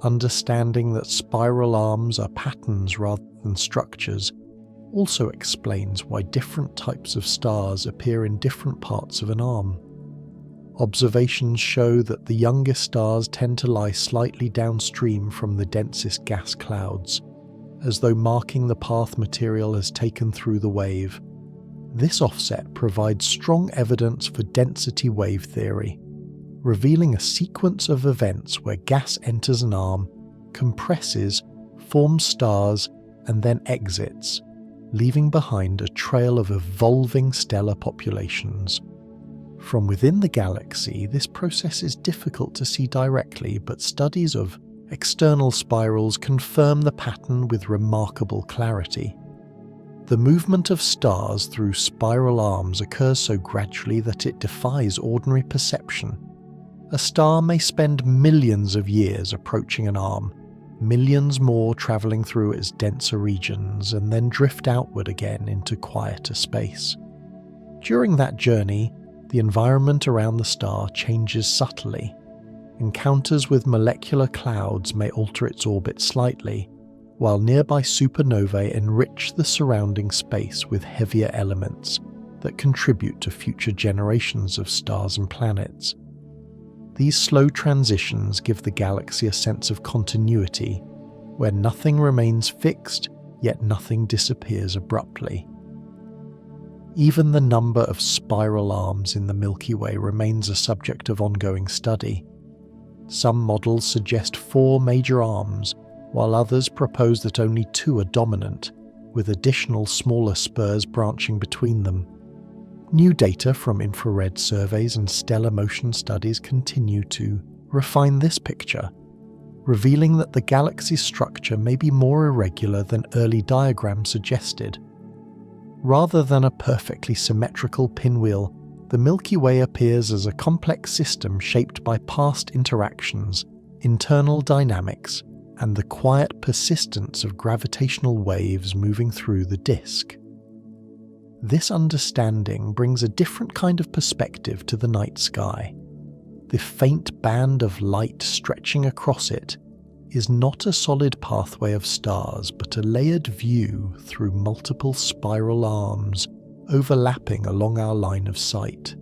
[SPEAKER 1] Understanding that spiral arms are patterns rather than structures also explains why different types of stars appear in different parts of an arm. Observations show that the youngest stars tend to lie slightly downstream from the densest gas clouds, as though marking the path material has taken through the wave. This offset provides strong evidence for density wave theory, revealing a sequence of events where gas enters an arm, compresses, forms stars, and then exits, leaving behind a trail of evolving stellar populations. From within the galaxy, this process is difficult to see directly, but studies of external spirals confirm the pattern with remarkable clarity. The movement of stars through spiral arms occurs so gradually that it defies ordinary perception. A star may spend millions of years approaching an arm, millions more travelling through its denser regions, and then drift outward again into quieter space. During that journey, the environment around the star changes subtly. Encounters with molecular clouds may alter its orbit slightly, while nearby supernovae enrich the surrounding space with heavier elements that contribute to future generations of stars and planets. These slow transitions give the galaxy a sense of continuity, where nothing remains fixed, yet nothing disappears abruptly. Even the number of spiral arms in the Milky Way remains a subject of ongoing study. Some models suggest 4 major arms, while others propose that only 2 are dominant, with additional smaller spurs branching between them. New data from infrared surveys and stellar motion studies continue to refine this picture, revealing that the galaxy's structure may be more irregular than early diagrams suggested. Rather than a perfectly symmetrical pinwheel, the Milky Way appears as a complex system shaped by past interactions, internal dynamics, and the quiet persistence of gravitational waves moving through the disk. This understanding brings a different kind of perspective to the night sky. The faint band of light stretching across it is not a solid pathway of stars, but a layered view through multiple spiral arms overlapping along our line of sight.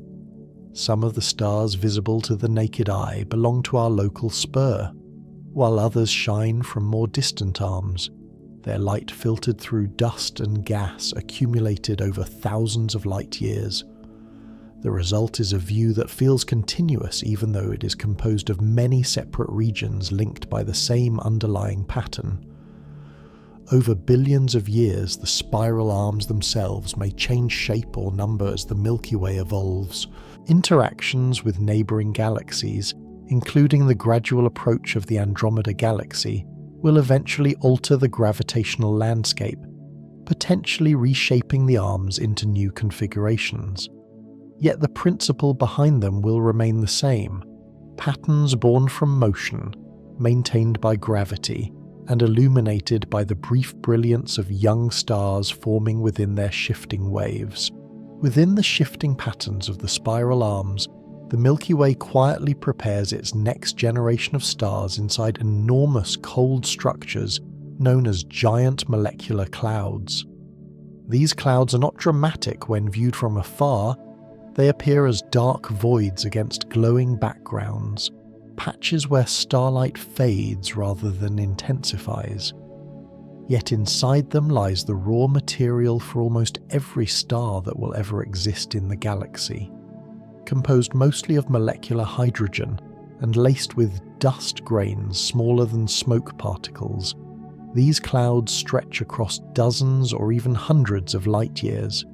[SPEAKER 1] Some of the stars visible to the naked eye belong to our local spur, while others shine from more distant arms, their light filtered through dust and gas accumulated over thousands of light years. The result is a view that feels continuous even though it is composed of many separate regions linked by the same underlying pattern. Over billions of years, the spiral arms themselves may change shape or number as the Milky Way evolves. Interactions with neighbouring galaxies, including the gradual approach of the Andromeda Galaxy, will eventually alter the gravitational landscape, potentially reshaping the arms into new configurations. Yet the principle behind them will remain the same: patterns born from motion, maintained by gravity, and illuminated by the brief brilliance of young stars forming within their shifting waves. Within the shifting patterns of the spiral arms, the Milky Way quietly prepares its next generation of stars inside enormous cold structures known as giant molecular clouds. These clouds are not dramatic when viewed from afar. They appear as dark voids against glowing backgrounds, patches where starlight fades rather than intensifies. Yet inside them lies the raw material for almost every star that will ever exist in the galaxy. Composed mostly of molecular hydrogen and laced with dust grains smaller than smoke particles, these clouds stretch across dozens or even hundreds of light years.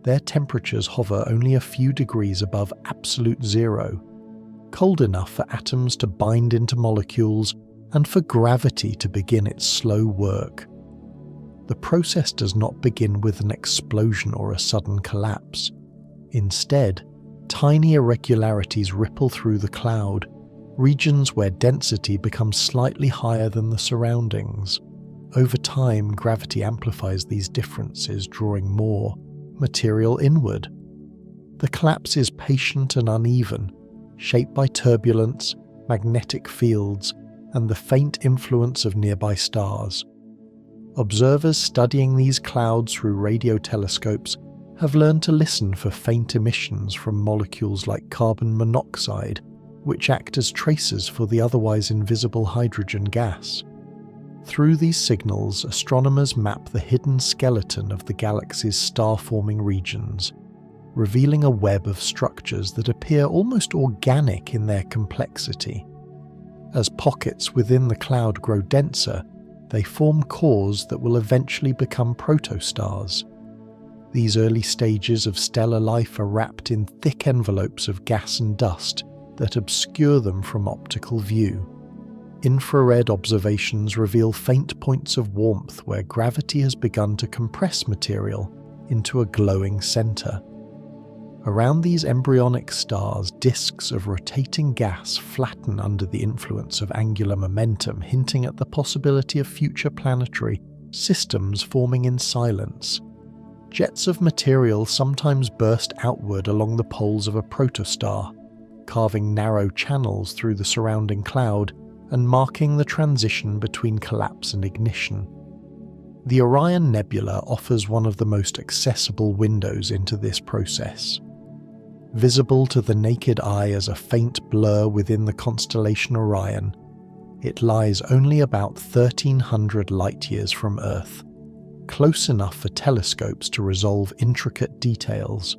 [SPEAKER 1] Their temperatures hover only a few degrees above absolute zero, cold enough for atoms to bind into molecules and for gravity to begin its slow work. The process does not begin with an explosion or a sudden collapse. Instead, tiny irregularities ripple through the cloud, regions where density becomes slightly higher than the surroundings. Over time, gravity amplifies these differences, drawing more material inward. The collapse is patient and uneven, shaped by turbulence, magnetic fields, and the faint influence of nearby stars. Observers studying these clouds through radio telescopes have learned to listen for faint emissions from molecules like carbon monoxide, which act as tracers for the otherwise invisible hydrogen gas. Through these signals, astronomers map the hidden skeleton of the galaxy's star-forming regions, revealing a web of structures that appear almost organic in their complexity. As pockets within the cloud grow denser, they form cores that will eventually become protostars. These early stages of stellar life are wrapped in thick envelopes of gas and dust that obscure them from optical view. Infrared observations reveal faint points of warmth where gravity has begun to compress material into a glowing center. Around these embryonic stars, disks of rotating gas flatten under the influence of angular momentum, hinting at the possibility of future planetary systems forming in silence. Jets of material sometimes burst outward along the poles of a protostar, carving narrow channels through the surrounding cloud and marking the transition between collapse and ignition. The Orion Nebula offers one of the most accessible windows into this process. Visible to the naked eye as a faint blur within the constellation Orion, It lies only about 1,300 light-years from Earth, close enough for telescopes to resolve intricate details.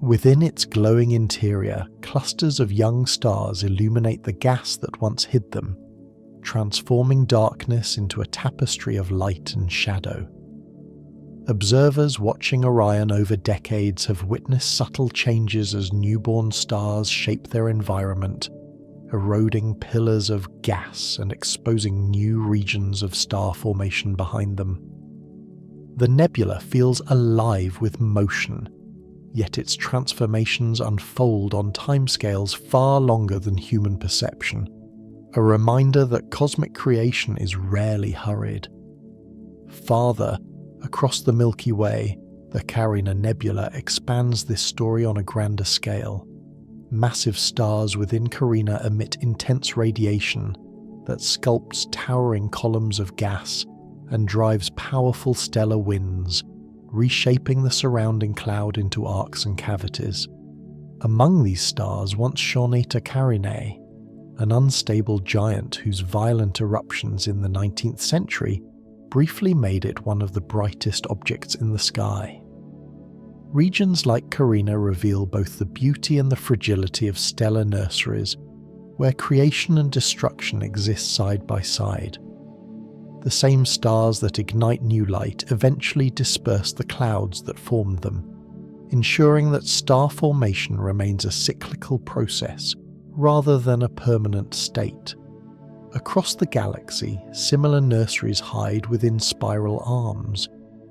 [SPEAKER 1] Within its glowing interior, clusters of young stars illuminate the gas that once hid them, transforming darkness into a tapestry of light and shadow. Observers watching Orion over decades have witnessed subtle changes as newborn stars shape their environment, eroding pillars of gas and exposing new regions of star formation behind them. The nebula feels alive with motion, yet its transformations unfold on timescales far longer than human perception, a reminder that cosmic creation is rarely hurried. Farther, across the Milky Way, the Carina Nebula expands this story on a grander scale. Massive stars within Carina emit intense radiation that sculpts towering columns of gas and drives powerful stellar winds, reshaping the surrounding cloud into arcs and cavities. Among these stars once shone Eta Carinae, an unstable giant whose violent eruptions in the 19th century briefly made it one of the brightest objects in the sky. Regions like Carina reveal both the beauty and the fragility of stellar nurseries, where creation and destruction exist side by side. The same stars that ignite new light eventually disperse the clouds that formed them, ensuring that star formation remains a cyclical process rather than a permanent state. Across the galaxy, similar nurseries hide within spiral arms,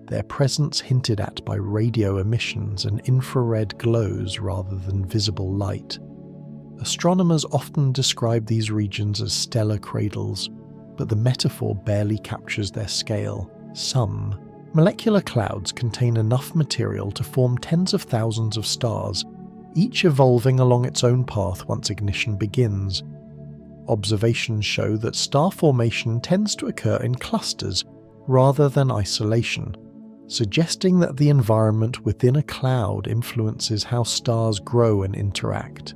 [SPEAKER 1] their presence hinted at by radio emissions and infrared glows rather than visible light. Astronomers often describe these regions as stellar cradles, but the metaphor barely captures their scale. Some molecular clouds contain enough material to form tens of thousands of stars, each evolving along its own path once ignition begins. Observations show that star formation tends to occur in clusters rather than isolation, suggesting that the environment within a cloud influences how stars grow and interact.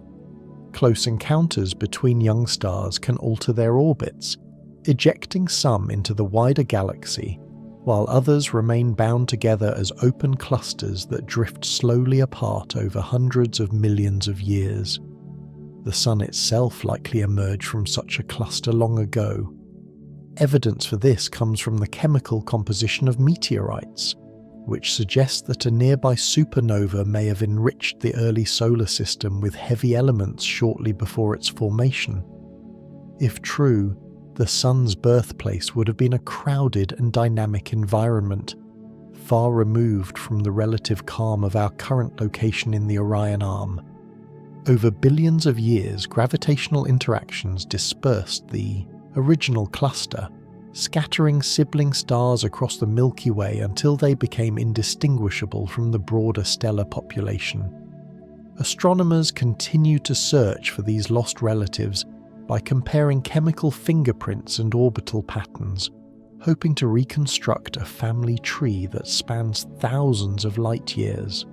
[SPEAKER 1] Close encounters between young stars can alter their orbits, ejecting some into the wider galaxy, while others remain bound together as open clusters that drift slowly apart over hundreds of millions of years. The Sun itself likely emerged from such a cluster long ago. Evidence for this comes from the chemical composition of meteorites, which suggests that a nearby supernova may have enriched the early solar system with heavy elements shortly before its formation. If true, the Sun's birthplace would have been a crowded and dynamic environment, far removed from the relative calm of our current location in the Orion Arm. Over billions of years, gravitational interactions dispersed the original cluster, scattering sibling stars across the Milky Way until they became indistinguishable from the broader stellar population. Astronomers continue to search for these lost relatives by comparing chemical fingerprints and orbital patterns, hoping to reconstruct a family tree that spans thousands of light years.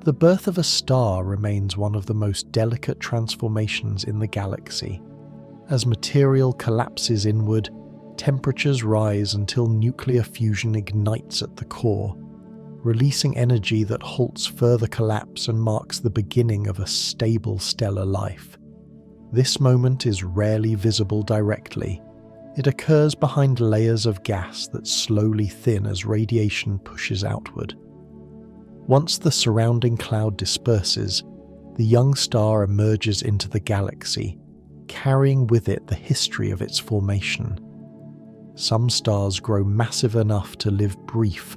[SPEAKER 1] The birth of a star remains one of the most delicate transformations in the galaxy. As material collapses inward, temperatures rise until nuclear fusion ignites at the core, releasing energy that halts further collapse and marks the beginning of a stable stellar life. This moment is rarely visible directly. It occurs behind layers of gas that slowly thin as radiation pushes outward. Once the surrounding cloud disperses, the young star emerges into the galaxy, carrying with it the history of its formation. Some stars grow massive enough to live brief,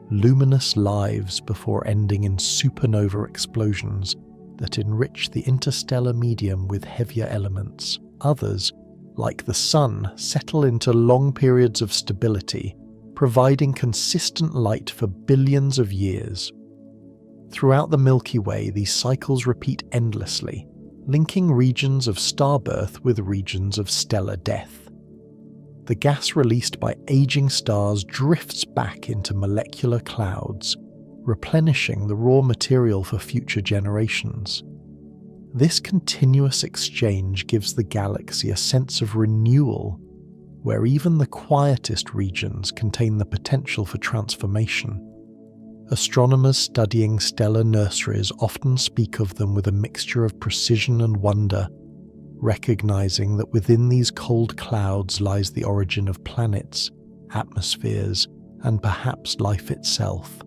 [SPEAKER 1] luminous lives before ending in supernova explosions that enrich the interstellar medium with heavier elements. Others, like the Sun, settle into long periods of stability, providing consistent light for billions of years. Throughout the Milky Way, these cycles repeat endlessly, linking regions of star birth with regions of stellar death. The gas released by aging stars drifts back into molecular clouds, replenishing the raw material for future generations. This continuous exchange gives the galaxy a sense of renewal, where even the quietest regions contain the potential for transformation. Astronomers studying stellar nurseries often speak of them with a mixture of precision and wonder, recognizing that within these cold clouds lies the origin of planets, atmospheres, and perhaps life itself.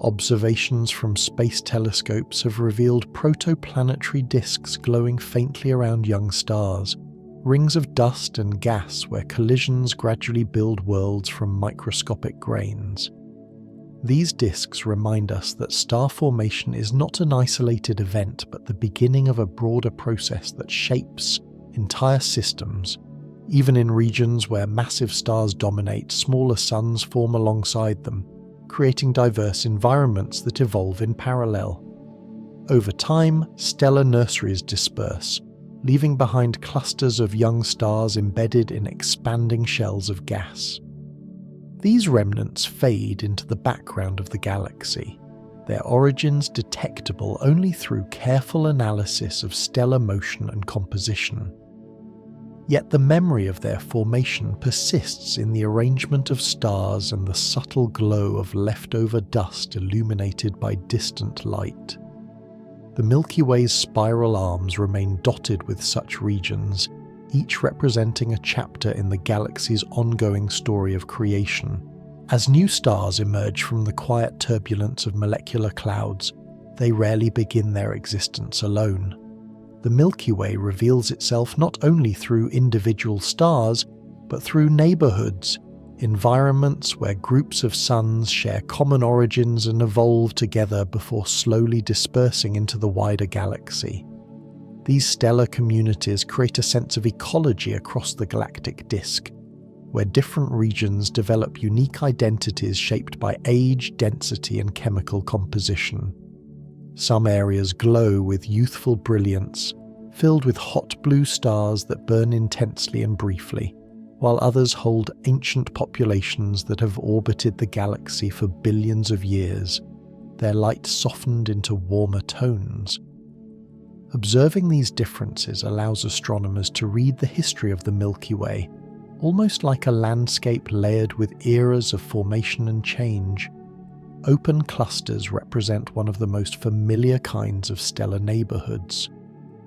[SPEAKER 1] Observations from space telescopes have revealed protoplanetary disks glowing faintly around young stars, rings of dust and gas where collisions gradually build worlds from microscopic grains. These disks remind us that star formation is not an isolated event but the beginning of a broader process that shapes entire systems. Even in regions where massive stars dominate, smaller suns form alongside them, creating diverse environments that evolve in parallel. Over time, stellar nurseries disperse, leaving behind clusters of young stars embedded in expanding shells of gas. These remnants fade into the background of the galaxy, their origins detectable only through careful analysis of stellar motion and composition. Yet the memory of their formation persists in the arrangement of stars and the subtle glow of leftover dust illuminated by distant light. The Milky Way's spiral arms remain dotted with such regions, each representing a chapter in the galaxy's ongoing story of creation. As new stars emerge from the quiet turbulence of molecular clouds, they rarely begin their existence alone. The Milky Way reveals itself not only through individual stars, but through neighborhoods, environments where groups of suns share common origins and evolve together before slowly dispersing into the wider galaxy. These stellar communities create a sense of ecology across the galactic disk, where different regions develop unique identities shaped by age, density, and chemical composition. Some areas glow with youthful brilliance, filled with hot blue stars that burn intensely and briefly, while others hold ancient populations that have orbited the galaxy for billions of years, their light softened into warmer tones. Observing these differences allows astronomers to read the history of the Milky Way, almost like a landscape layered with eras of formation and change. Open clusters represent one of the most familiar kinds of stellar neighborhoods.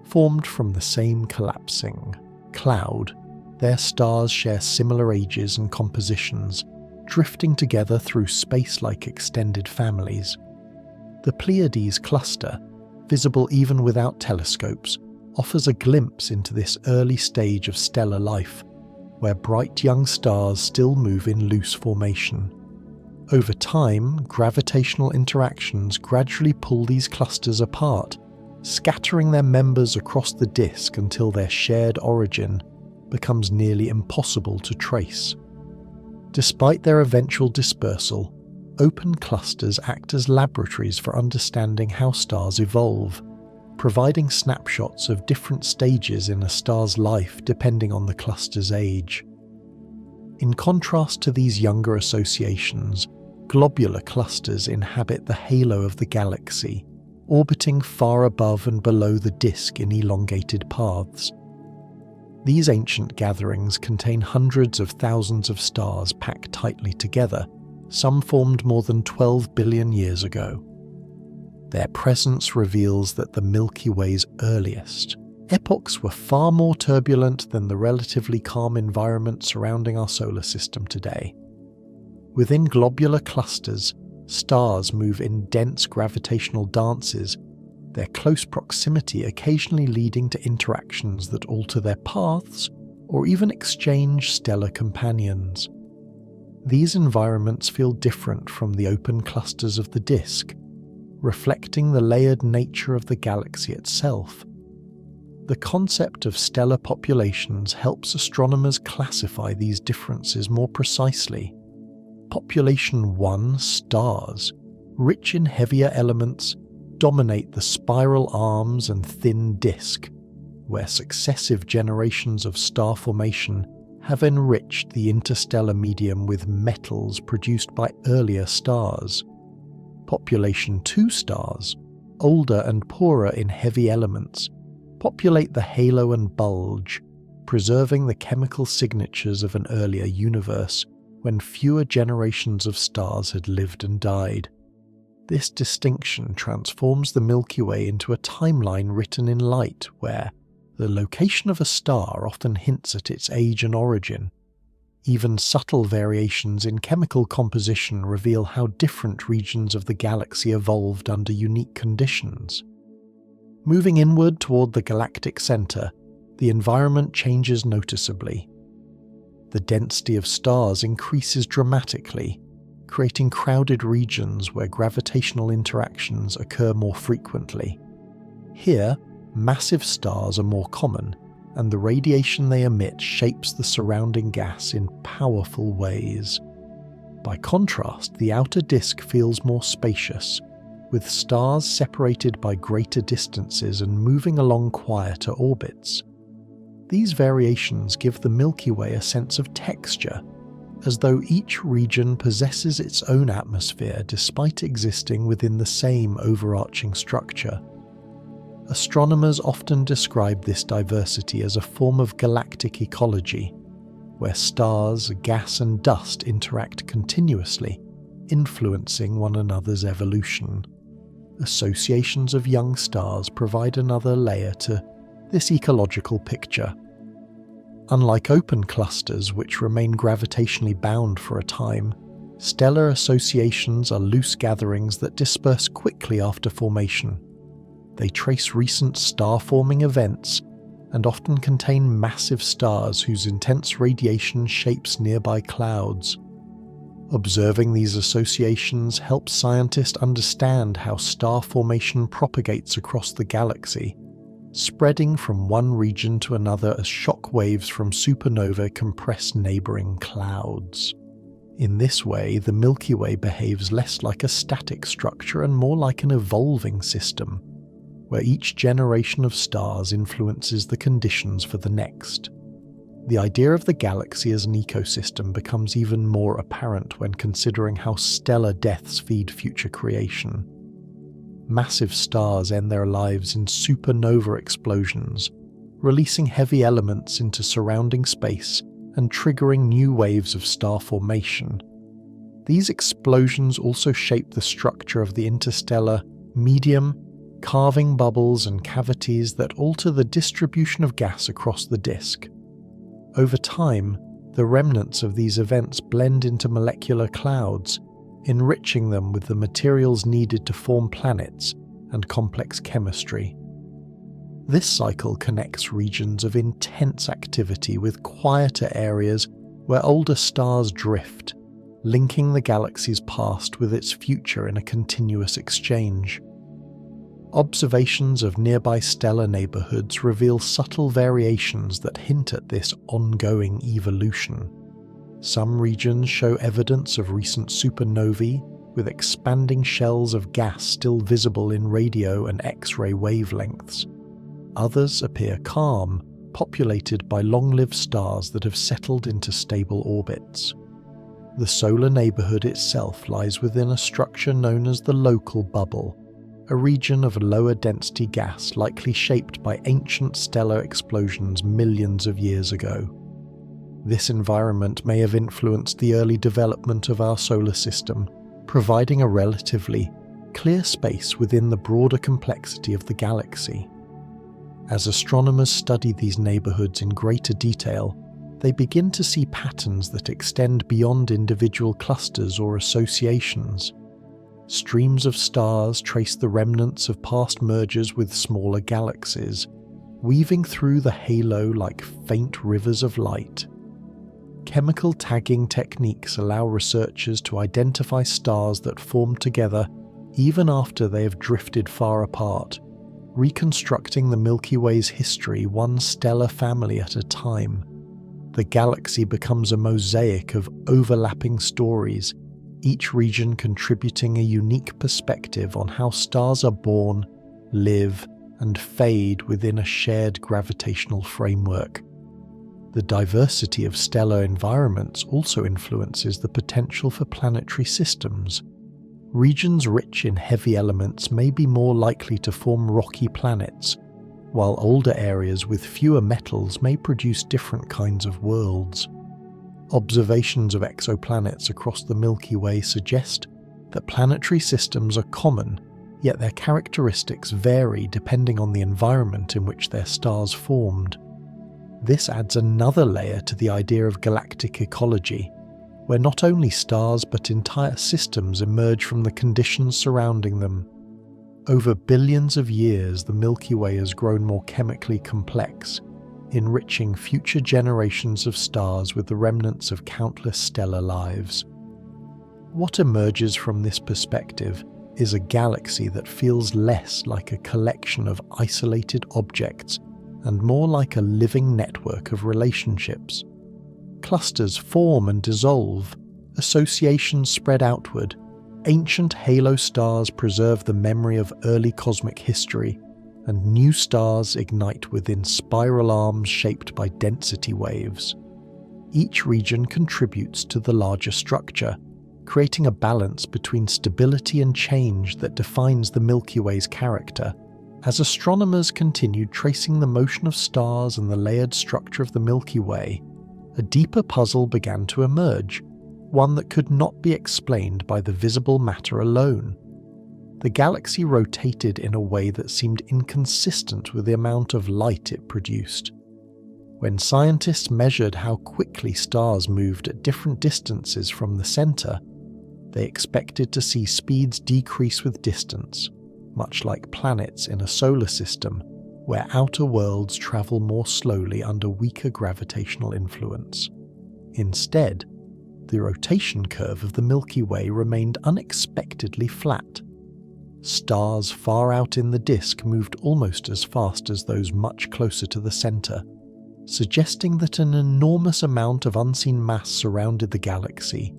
[SPEAKER 1] Formed from the same collapsing cloud, their stars share similar ages and compositions, drifting together through space like extended families. The Pleiades cluster, visible even without telescopes, offers a glimpse into this early stage of stellar life, where bright young stars still move in loose formation. Over time, gravitational interactions gradually pull these clusters apart, scattering their members across the disk until their shared origin becomes nearly impossible to trace. Despite their eventual dispersal, open clusters act as laboratories for understanding how stars evolve, providing snapshots of different stages in a star's life depending on the cluster's age. In contrast to these younger associations, globular clusters inhabit the halo of the galaxy, orbiting far above and below the disk in elongated paths. These ancient gatherings contain hundreds of thousands of stars packed tightly together, some formed more than 12 billion years ago. Their presence reveals that the Milky Way's earliest epochs were far more turbulent than the relatively calm environment surrounding our solar system today. Within globular clusters, stars move in dense gravitational dances, their close proximity occasionally leading to interactions that alter their paths or even exchange stellar companions. These environments feel different from the open clusters of the disk, reflecting the layered nature of the galaxy itself. The concept of stellar populations helps astronomers classify these differences more precisely. Population 1 stars, rich in heavier elements, dominate the spiral arms and thin disk, where successive generations of star formation have enriched the interstellar medium with metals produced by earlier stars. Population 2 stars, older and poorer in heavy elements, populate the halo and bulge, preserving the chemical signatures of an earlier universe when fewer generations of stars had lived and died. This distinction transforms the Milky Way into a timeline written in light where the location of a star often hints at its age and origin. Even subtle variations in chemical composition reveal how different regions of the galaxy evolved under unique conditions. Moving inward toward the galactic center, the environment changes noticeably. The density of stars increases dramatically, creating crowded regions where gravitational interactions occur more frequently. Here, massive stars are more common, and the radiation they emit shapes the surrounding gas in powerful ways. By contrast, the outer disk feels more spacious, with stars separated by greater distances and moving along quieter orbits. These variations give the Milky Way a sense of texture, as though each region possesses its own atmosphere despite existing within the same overarching structure. Astronomers often describe this diversity as a form of galactic ecology, where stars, gas and dust interact continuously, influencing one another's evolution. Associations of young stars provide another layer to this ecological picture. Unlike open clusters which remain gravitationally bound for a time, stellar associations are loose gatherings that disperse quickly after formation. They trace recent star-forming events and often contain massive stars whose intense radiation shapes nearby clouds. Observing these associations helps scientists understand how star formation propagates across the galaxy, spreading from one region to another as shock waves from supernovae compress neighboring clouds. In this way, the Milky Way behaves less like a static structure and more like an evolving system, where each generation of stars influences the conditions for the next. The idea of the galaxy as an ecosystem becomes even more apparent when considering how stellar deaths feed future creation. Massive stars end their lives in supernova explosions, releasing heavy elements into surrounding space and triggering new waves of star formation. These explosions also shape the structure of the interstellar medium, carving bubbles and cavities that alter the distribution of gas across the disk. Over time, the remnants of these events blend into molecular clouds, enriching them with the materials needed to form planets and complex chemistry. This cycle connects regions of intense activity with quieter areas where older stars drift, linking the galaxy's past with its future in a continuous exchange. Observations of nearby stellar neighborhoods reveal subtle variations that hint at this ongoing evolution. Some regions show evidence of recent supernovae, with expanding shells of gas still visible in radio and X-ray wavelengths. Others appear calm, populated by long-lived stars that have settled into stable orbits. The solar neighborhood itself lies within a structure known as the local bubble, a region of lower density gas likely shaped by ancient stellar explosions millions of years ago. This environment may have influenced the early development of our solar system, providing a relatively clear space within the broader complexity of the galaxy. As astronomers study these neighborhoods in greater detail, they begin to see patterns that extend beyond individual clusters or associations. Streams of stars trace the remnants of past mergers with smaller galaxies, weaving through the halo like faint rivers of light. Chemical tagging techniques allow researchers to identify stars that form together even after they have drifted far apart, reconstructing the Milky Way's history one stellar family at a time. The galaxy becomes a mosaic of overlapping stories, each region contributing a unique perspective on how stars are born, live, and fade within a shared gravitational framework. The diversity of stellar environments also influences the potential for planetary systems. Regions rich in heavy elements may be more likely to form rocky planets, while older areas with fewer metals may produce different kinds of worlds. Observations of exoplanets across the Milky Way suggest that planetary systems are common, yet their characteristics vary depending on the environment in which their stars formed. This adds another layer to the idea of galactic ecology, where not only stars but entire systems emerge from the conditions surrounding them. Over billions of years, the Milky Way has grown more chemically complex, enriching future generations of stars with the remnants of countless stellar lives. What emerges from this perspective is a galaxy that feels less like a collection of isolated objects and more like a living network of relationships. Clusters form and dissolve, associations spread outward, ancient halo stars preserve the memory of early cosmic history, and new stars ignite within spiral arms shaped by density waves. Each region contributes to the larger structure, creating a balance between stability and change that defines the Milky Way's character. As astronomers continued tracing the motion of stars and the layered structure of the Milky Way, a deeper puzzle began to emerge, one that could not be explained by the visible matter alone. The galaxy rotated in a way that seemed inconsistent with the amount of light it produced. When scientists measured how quickly stars moved at different distances from the center, they expected to see speeds decrease with distance, much like planets in a solar system where outer worlds travel more slowly under weaker gravitational influence. Instead, the rotation curve of the Milky Way remained unexpectedly flat. Stars far out in the disk moved almost as fast as those much closer to the center, suggesting that an enormous amount of unseen mass surrounded the galaxy,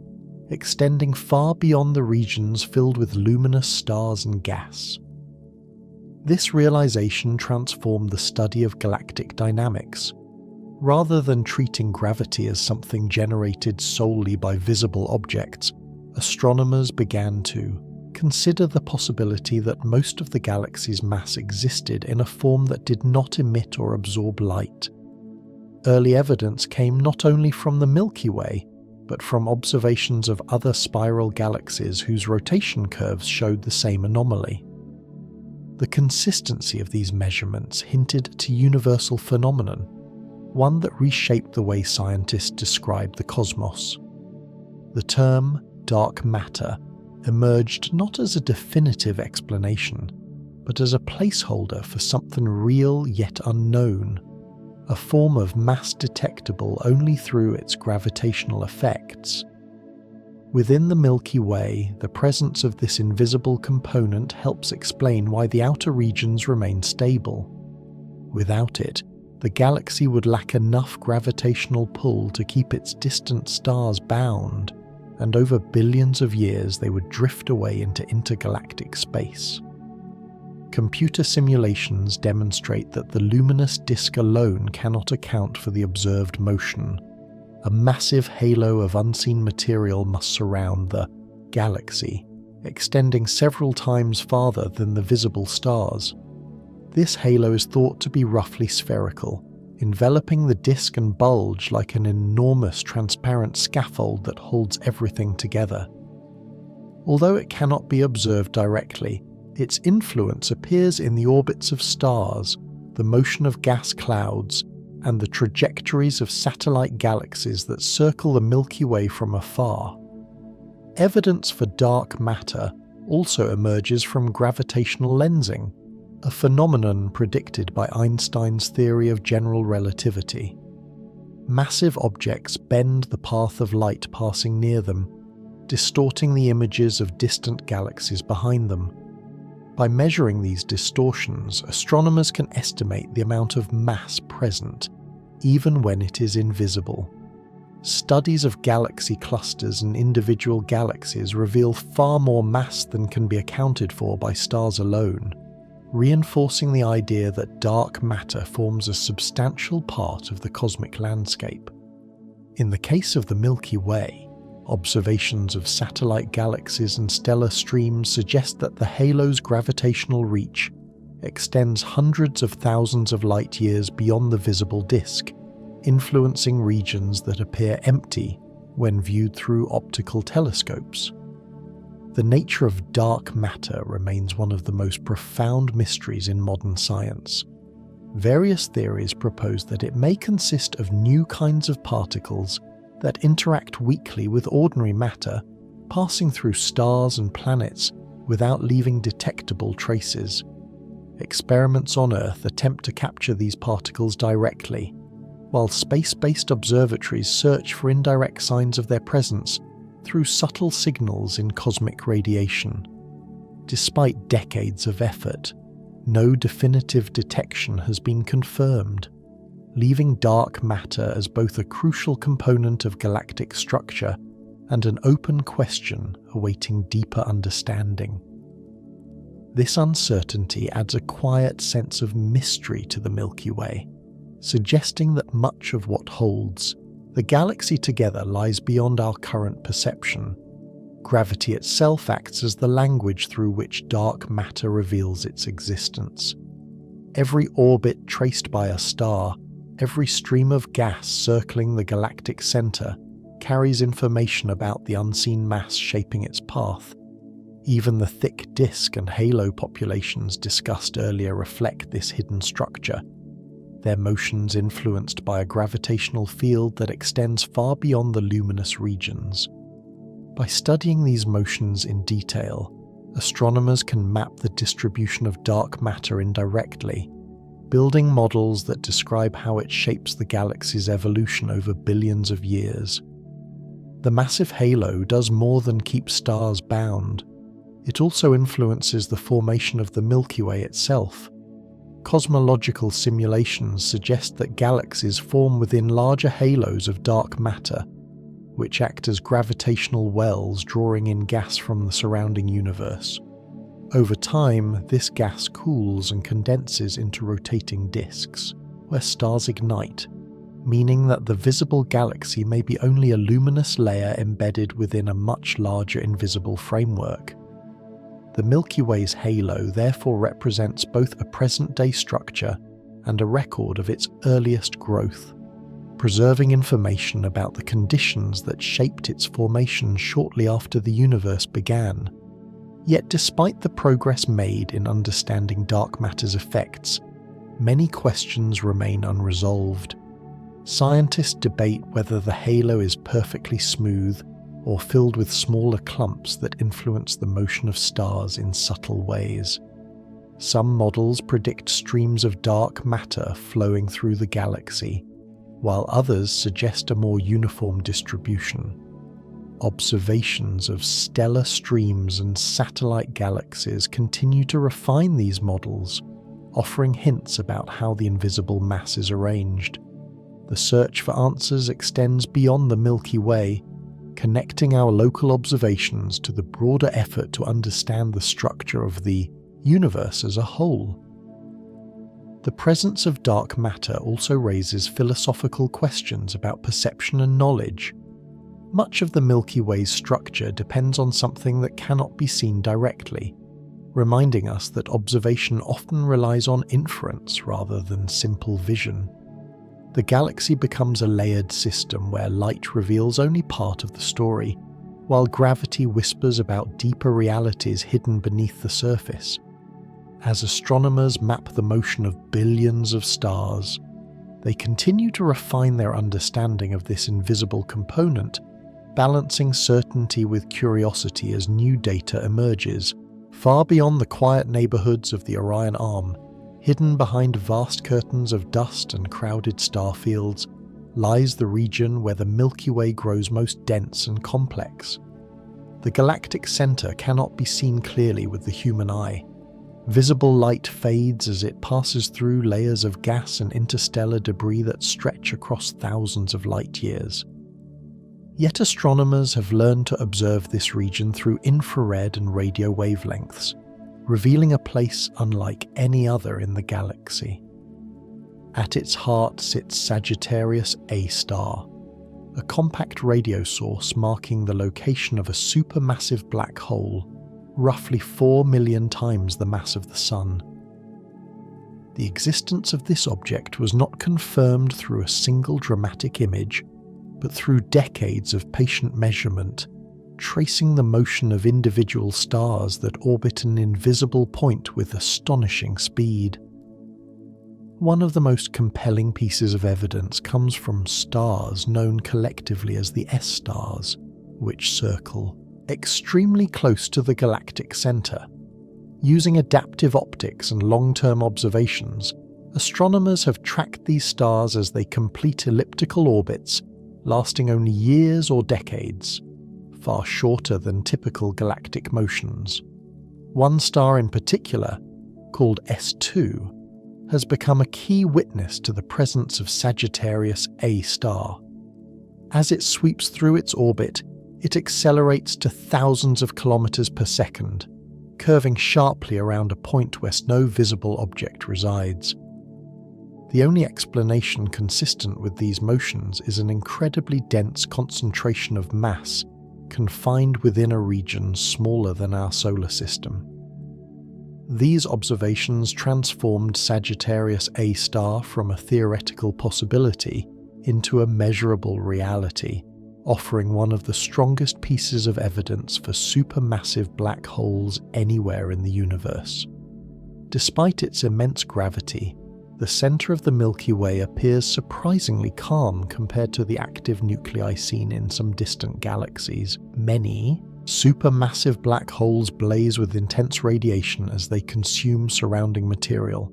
[SPEAKER 1] extending far beyond the regions filled with luminous stars and gas. This realization transformed the study of galactic dynamics. Rather than treating gravity as something generated solely by visible objects, astronomers began to consider the possibility that most of the galaxy's mass existed in a form that did not emit or absorb light. Early evidence came not only from the Milky Way, but from observations of other spiral galaxies whose rotation curves showed the same anomaly. The consistency of these measurements hinted at a universal phenomenon, one that reshaped the way scientists describe the cosmos. The term dark matter emerged not as a definitive explanation, but as a placeholder for something real yet unknown, a form of mass detectable only through its gravitational effects. Within the Milky Way, the presence of this invisible component helps explain why the outer regions remain stable. Without it, the galaxy would lack enough gravitational pull to keep its distant stars bound, and over billions of years they would drift away into intergalactic space. Computer simulations demonstrate that the luminous disk alone cannot account for the observed motion. A massive halo of unseen material must surround the galaxy, extending several times farther than the visible stars. This halo is thought to be roughly spherical, enveloping the disk and bulge like an enormous transparent scaffold that holds everything together. Although it cannot be observed directly, its influence appears in the orbits of stars, the motion of gas clouds, and the trajectories of satellite galaxies that circle the Milky Way from afar. Evidence for dark matter also emerges from gravitational lensing, a phenomenon predicted by Einstein's theory of general relativity. Massive objects bend the path of light passing near them, distorting the images of distant galaxies behind them. By measuring these distortions, astronomers can estimate the amount of mass present, even when it is invisible. Studies of galaxy clusters and individual galaxies reveal far more mass than can be accounted for by stars alone, reinforcing the idea that dark matter forms a substantial part of the cosmic landscape. In the case of the Milky Way, Observations of satellite galaxies and stellar streams suggest that the halo's gravitational reach extends hundreds of thousands of light years beyond the visible disk, influencing regions that appear empty when viewed through optical telescopes. The nature of dark matter remains one of the most profound mysteries in modern science. Various theories propose that it may consist of new kinds of particles that interact weakly with ordinary matter, passing through stars and planets without leaving detectable traces. Experiments on Earth attempt to capture these particles directly, while space-based observatories search for indirect signs of their presence through subtle signals in cosmic radiation. Despite decades of effort, no definitive detection has been confirmed, leaving dark matter as both a crucial component of galactic structure and an open question awaiting deeper understanding. This uncertainty adds a quiet sense of mystery to the Milky Way, suggesting that much of what holds the galaxy together lies beyond our current perception. Gravity itself acts as the language through which dark matter reveals its existence. Every orbit traced by a star, every stream of gas circling the galactic center, carries information about the unseen mass shaping its path. Even the thick disk and halo populations discussed earlier reflect this hidden structure, their motions influenced by a gravitational field that extends far beyond the luminous regions. By studying these motions in detail, astronomers can map the distribution of dark matter indirectly, building models that describe how it shapes the galaxy's evolution over billions of years. The massive halo does more than keep stars bound. It also influences the formation of the Milky Way itself. Cosmological simulations suggest that galaxies form within larger halos of dark matter, which act as gravitational wells drawing in gas from the surrounding universe. Over time, this gas cools and condenses into rotating disks, where stars ignite, meaning that the visible galaxy may be only a luminous layer embedded within a much larger invisible framework. The Milky Way's halo therefore represents both a present-day structure and a record of its earliest growth, preserving information about the conditions that shaped its formation shortly after the universe began. Yet despite the progress made in understanding dark matter's effects, many questions remain unresolved. Scientists debate whether the halo is perfectly smooth or filled with smaller clumps that influence the motion of stars in subtle ways. Some models predict streams of dark matter flowing through the galaxy, while others suggest a more uniform distribution. Observations of stellar streams and satellite galaxies continue to refine these models, offering hints about how the invisible mass is arranged. The search for answers extends beyond the Milky Way, connecting our local observations to the broader effort to understand the structure of the universe as a whole. The presence of dark matter also raises philosophical questions about perception and knowledge. Much of the Milky Way's structure depends on something that cannot be seen directly, reminding us that observation often relies on inference rather than simple vision. The galaxy becomes a layered system where light reveals only part of the story, while gravity whispers about deeper realities hidden beneath the surface. As astronomers map the motion of billions of stars, they continue to refine their understanding of this invisible component, balancing certainty with curiosity as new data emerges. Far beyond the quiet neighborhoods of the Orion Arm, hidden behind vast curtains of dust and crowded star fields, lies the region where the Milky Way grows most dense and complex. The galactic center cannot be seen clearly with the human eye. Visible light fades as it passes through layers of gas and interstellar debris that stretch across thousands of light years. Yet astronomers have learned to observe this region through infrared and radio wavelengths, revealing a place unlike any other in the galaxy. At its heart sits Sagittarius A star, a compact radio source marking the location of a supermassive black hole, roughly 4 million times the mass of the Sun. The existence of this object was not confirmed through a single dramatic image, but through decades of patient measurement, tracing the motion of individual stars that orbit an invisible point with astonishing speed. One of the most compelling pieces of evidence comes from stars known collectively as the S-stars, which circle extremely close to the galactic center. Using adaptive optics and long-term observations, astronomers have tracked these stars as they complete elliptical orbits lasting only years or decades, far shorter than typical galactic motions. One star in particular, called S2, has become a key witness to the presence of Sagittarius A star. As it sweeps through its orbit, it accelerates to thousands of kilometers per second, curving sharply around a point where no visible object resides. The only explanation consistent with these motions is an incredibly dense concentration of mass confined within a region smaller than our solar system. These observations transformed Sagittarius A star from a theoretical possibility into a measurable reality, offering one of the strongest pieces of evidence for supermassive black holes anywhere in the universe. Despite its immense gravity, the center of the Milky Way appears surprisingly calm compared to the active nuclei seen in some distant galaxies. Many supermassive black holes blaze with intense radiation as they consume surrounding material,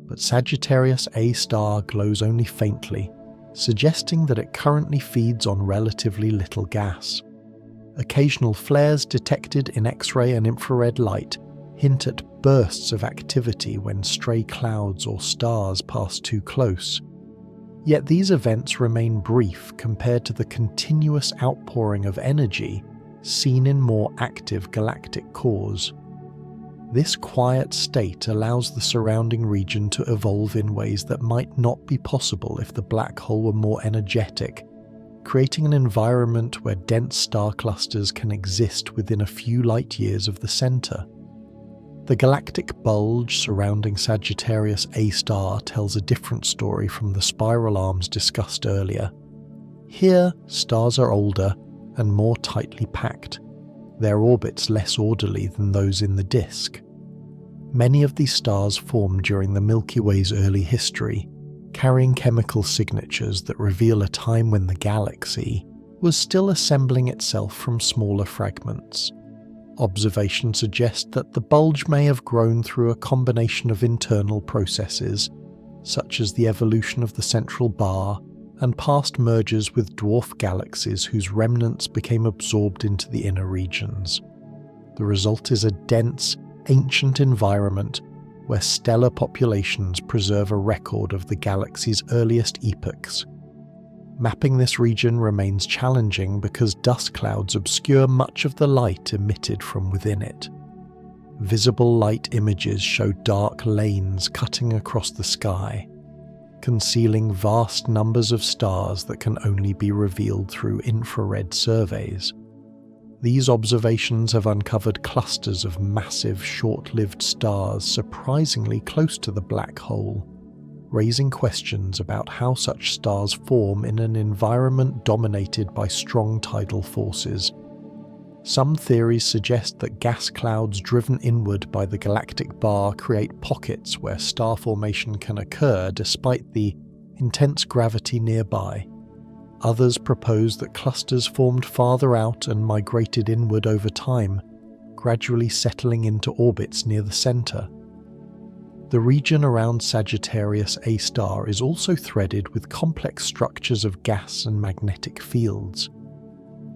[SPEAKER 1] but Sagittarius A star glows only faintly, suggesting that it currently feeds on relatively little gas. Occasional flares detected in X-ray and infrared light hint at bursts of activity when stray clouds or stars pass too close. Yet these events remain brief compared to the continuous outpouring of energy seen in more active galactic cores. This quiet state allows the surrounding region to evolve in ways that might not be possible if the black hole were more energetic, creating an environment where dense star clusters can exist within a few light years of the center. The galactic bulge surrounding Sagittarius A star tells a different story from the spiral arms discussed earlier. Here, stars are older and more tightly packed, their orbits less orderly than those in the disk. Many of these stars formed during the Milky Way's early history, carrying chemical signatures that reveal a time when the galaxy was still assembling itself from smaller fragments. Observations suggest that the bulge may have grown through a combination of internal processes, such as the evolution of the central bar and past mergers with dwarf galaxies whose remnants became absorbed into the inner regions. The result is a dense, ancient environment where stellar populations preserve a record of the galaxy's earliest epochs. Mapping this region remains challenging because dust clouds obscure much of the light emitted from within it. Visible light images show dark lanes cutting across the sky, concealing vast numbers of stars that can only be revealed through infrared surveys. These observations have uncovered clusters of massive, short-lived stars surprisingly close to the black hole, raising questions about how such stars form in an environment dominated by strong tidal forces. Some theories suggest that gas clouds driven inward by the galactic bar create pockets where star formation can occur despite the intense gravity nearby. Others propose that clusters formed farther out and migrated inward over time, gradually settling into orbits near the center. The region around Sagittarius A star is also threaded with complex structures of gas and magnetic fields.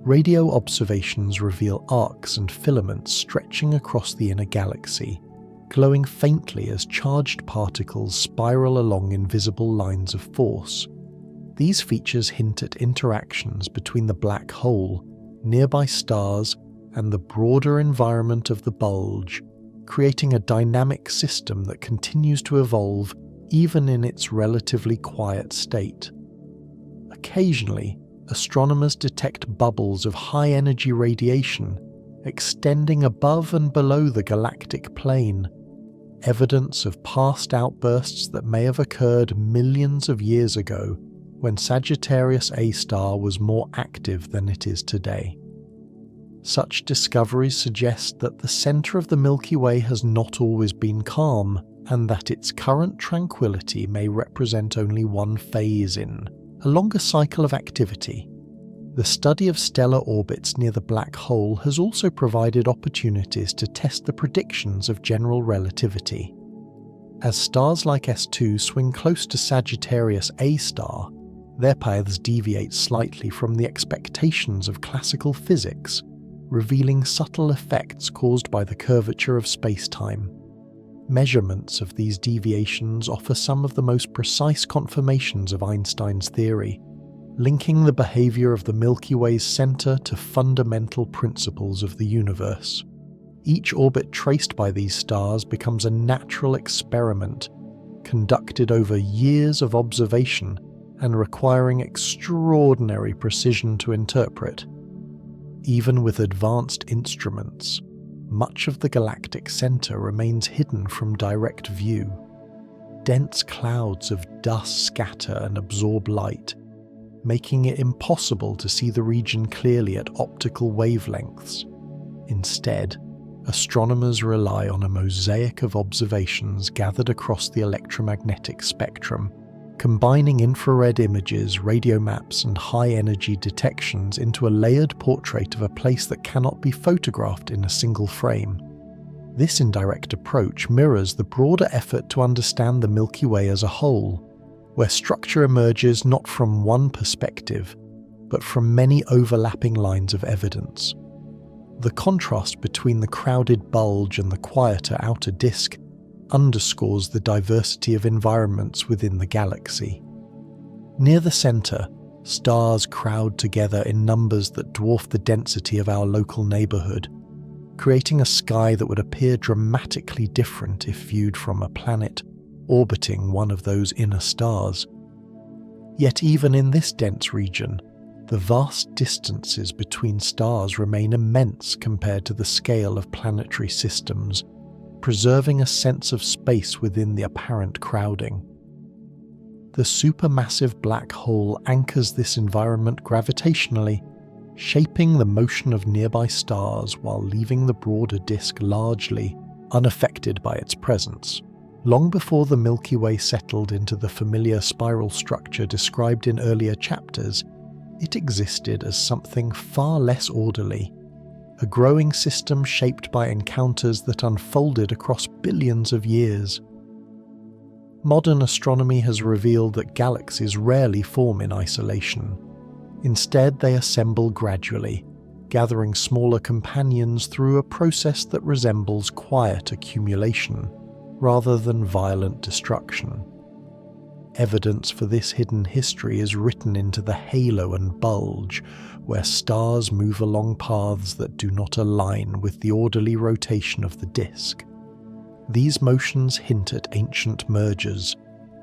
[SPEAKER 1] Radio observations reveal arcs and filaments stretching across the inner galaxy, glowing faintly as charged particles spiral along invisible lines of force. These features hint at interactions between the black hole, nearby stars, and the broader environment of the bulge, creating a dynamic system that continues to evolve even in its relatively quiet state. Occasionally, astronomers detect bubbles of high-energy radiation extending above and below the galactic plane, evidence of past outbursts that may have occurred millions of years ago when Sagittarius A star was more active than it is today. Such discoveries suggest that the centre of the Milky Way has not always been calm, and that its current tranquility may represent only one phase in a longer cycle of activity. The study of stellar orbits near the black hole has also provided opportunities to test the predictions of general relativity. As stars like S2 swing close to Sagittarius A star, their paths deviate slightly from the expectations of classical physics, revealing subtle effects caused by the curvature of space-time. Measurements of these deviations offer some of the most precise confirmations of Einstein's theory, linking the behavior of the Milky Way's center to fundamental principles of the universe. Each orbit traced by these stars becomes a natural experiment, conducted over years of observation and requiring extraordinary precision to interpret. Even with advanced instruments, much of the galactic center remains hidden from direct view. Dense clouds of dust scatter and absorb light, making it impossible to see the region clearly at optical wavelengths. Instead, astronomers rely on a mosaic of observations gathered across the electromagnetic spectrum, combining infrared images, radio maps, and high-energy detections into a layered portrait of a place that cannot be photographed in a single frame. This indirect approach mirrors the broader effort to understand the Milky Way as a whole, where structure emerges not from one perspective, but from many overlapping lines of evidence. The contrast between the crowded bulge and the quieter outer disk underscores the diversity of environments within the galaxy. Near the center, stars crowd together in numbers that dwarf the density of our local neighborhood, creating a sky that would appear dramatically different if viewed from a planet orbiting one of those inner stars. Yet even in this dense region, the vast distances between stars remain immense compared to the scale of planetary systems, preserving a sense of space within the apparent crowding. The supermassive black hole anchors this environment gravitationally, shaping the motion of nearby stars while leaving the broader disk largely unaffected by its presence. Long before the Milky Way settled into the familiar spiral structure described in earlier chapters, it existed as something far less orderly, a growing system shaped by encounters that unfolded across billions of years. Modern astronomy has revealed that galaxies rarely form in isolation. Instead, they assemble gradually, gathering smaller companions through a process that resembles quiet accumulation, rather than violent destruction. Evidence for this hidden history is written into the halo and bulge, where stars move along paths that do not align with the orderly rotation of the disk. These motions hint at ancient mergers,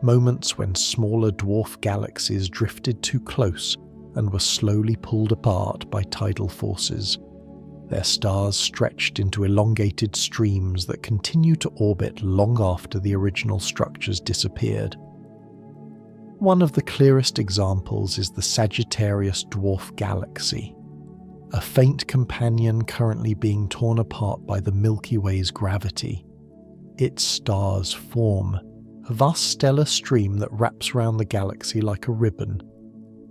[SPEAKER 1] moments when smaller dwarf galaxies drifted too close and were slowly pulled apart by tidal forces. Their stars stretched into elongated streams that continue to orbit long after the original structures disappeared. One of the clearest examples is the Sagittarius dwarf galaxy, a faint companion currently being torn apart by the Milky Way's gravity. Its stars form a vast stellar stream that wraps around the galaxy like a ribbon,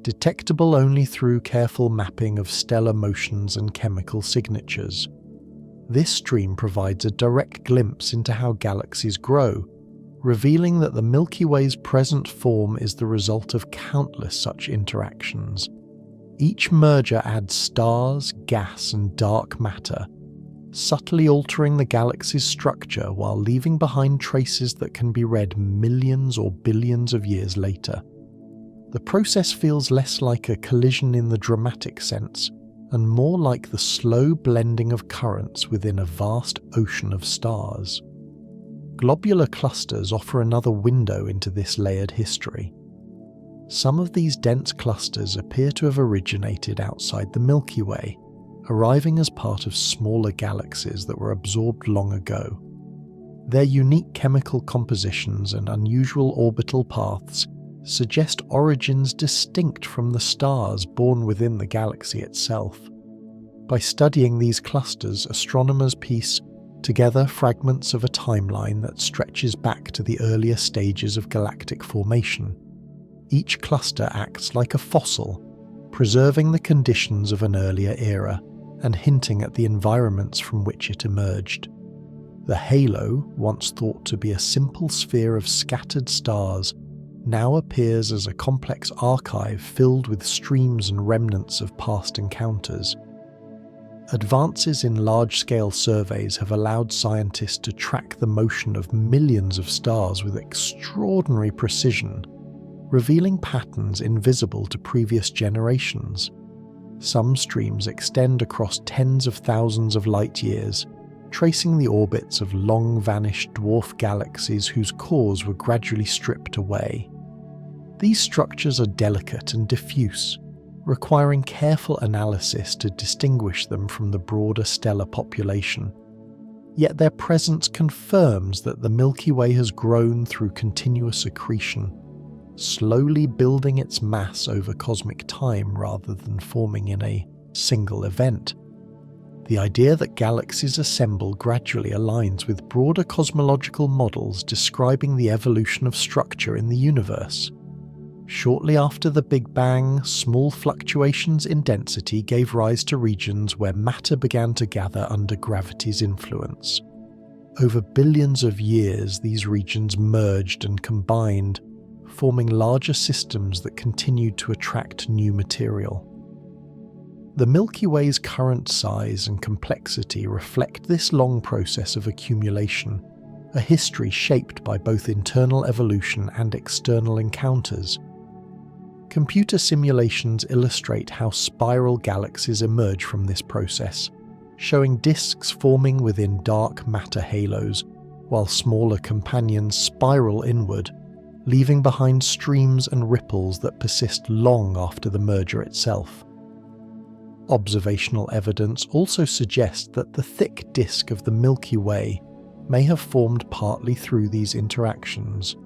[SPEAKER 1] detectable only through careful mapping of stellar motions and chemical signatures. This stream provides a direct glimpse into how galaxies grow, revealing that the Milky Way's present form is the result of countless such interactions. Each merger adds stars, gas, and dark matter, subtly altering the galaxy's structure while leaving behind traces that can be read millions or billions of years later. The process feels less like a collision in the dramatic sense, and more like the slow blending of currents within a vast ocean of stars. Globular clusters offer another window into this layered history. Some of these dense clusters appear to have originated outside the Milky Way, arriving as part of smaller galaxies that were absorbed long ago. Their unique chemical compositions and unusual orbital paths suggest origins distinct from the stars born within the galaxy itself. By studying these clusters, astronomers piece together fragments of a timeline that stretches back to the earlier stages of galactic formation. Each cluster acts like a fossil, preserving the conditions of an earlier era and hinting at the environments from which it emerged. The halo, once thought to be a simple sphere of scattered stars, now appears as a complex archive filled with streams and remnants of past encounters. Advances in large-scale surveys have allowed scientists to track the motion of millions of stars with extraordinary precision, revealing patterns invisible to previous generations. Some streams extend across tens of thousands of light-years, tracing the orbits of long-vanished dwarf galaxies whose cores were gradually stripped away. These structures are delicate and diffuse, requiring careful analysis to distinguish them from the broader stellar population. Yet their presence confirms that the Milky Way has grown through continuous accretion, slowly building its mass over cosmic time rather than forming in a single event. The idea that galaxies assemble gradually aligns with broader cosmological models describing the evolution of structure in the universe. Shortly after the Big Bang, small fluctuations in density gave rise to regions where matter began to gather under gravity's influence. Over billions of years, these regions merged and combined, forming larger systems that continued to attract new material. The Milky Way's current size and complexity reflect this long process of accumulation, a history shaped by both internal evolution and external encounters. Computer simulations illustrate how spiral galaxies emerge from this process, showing disks forming within dark matter halos, while smaller companions spiral inward, leaving behind streams and ripples that persist long after the merger itself. Observational evidence also suggests that the thick disk of the Milky Way may have formed partly through these interactions.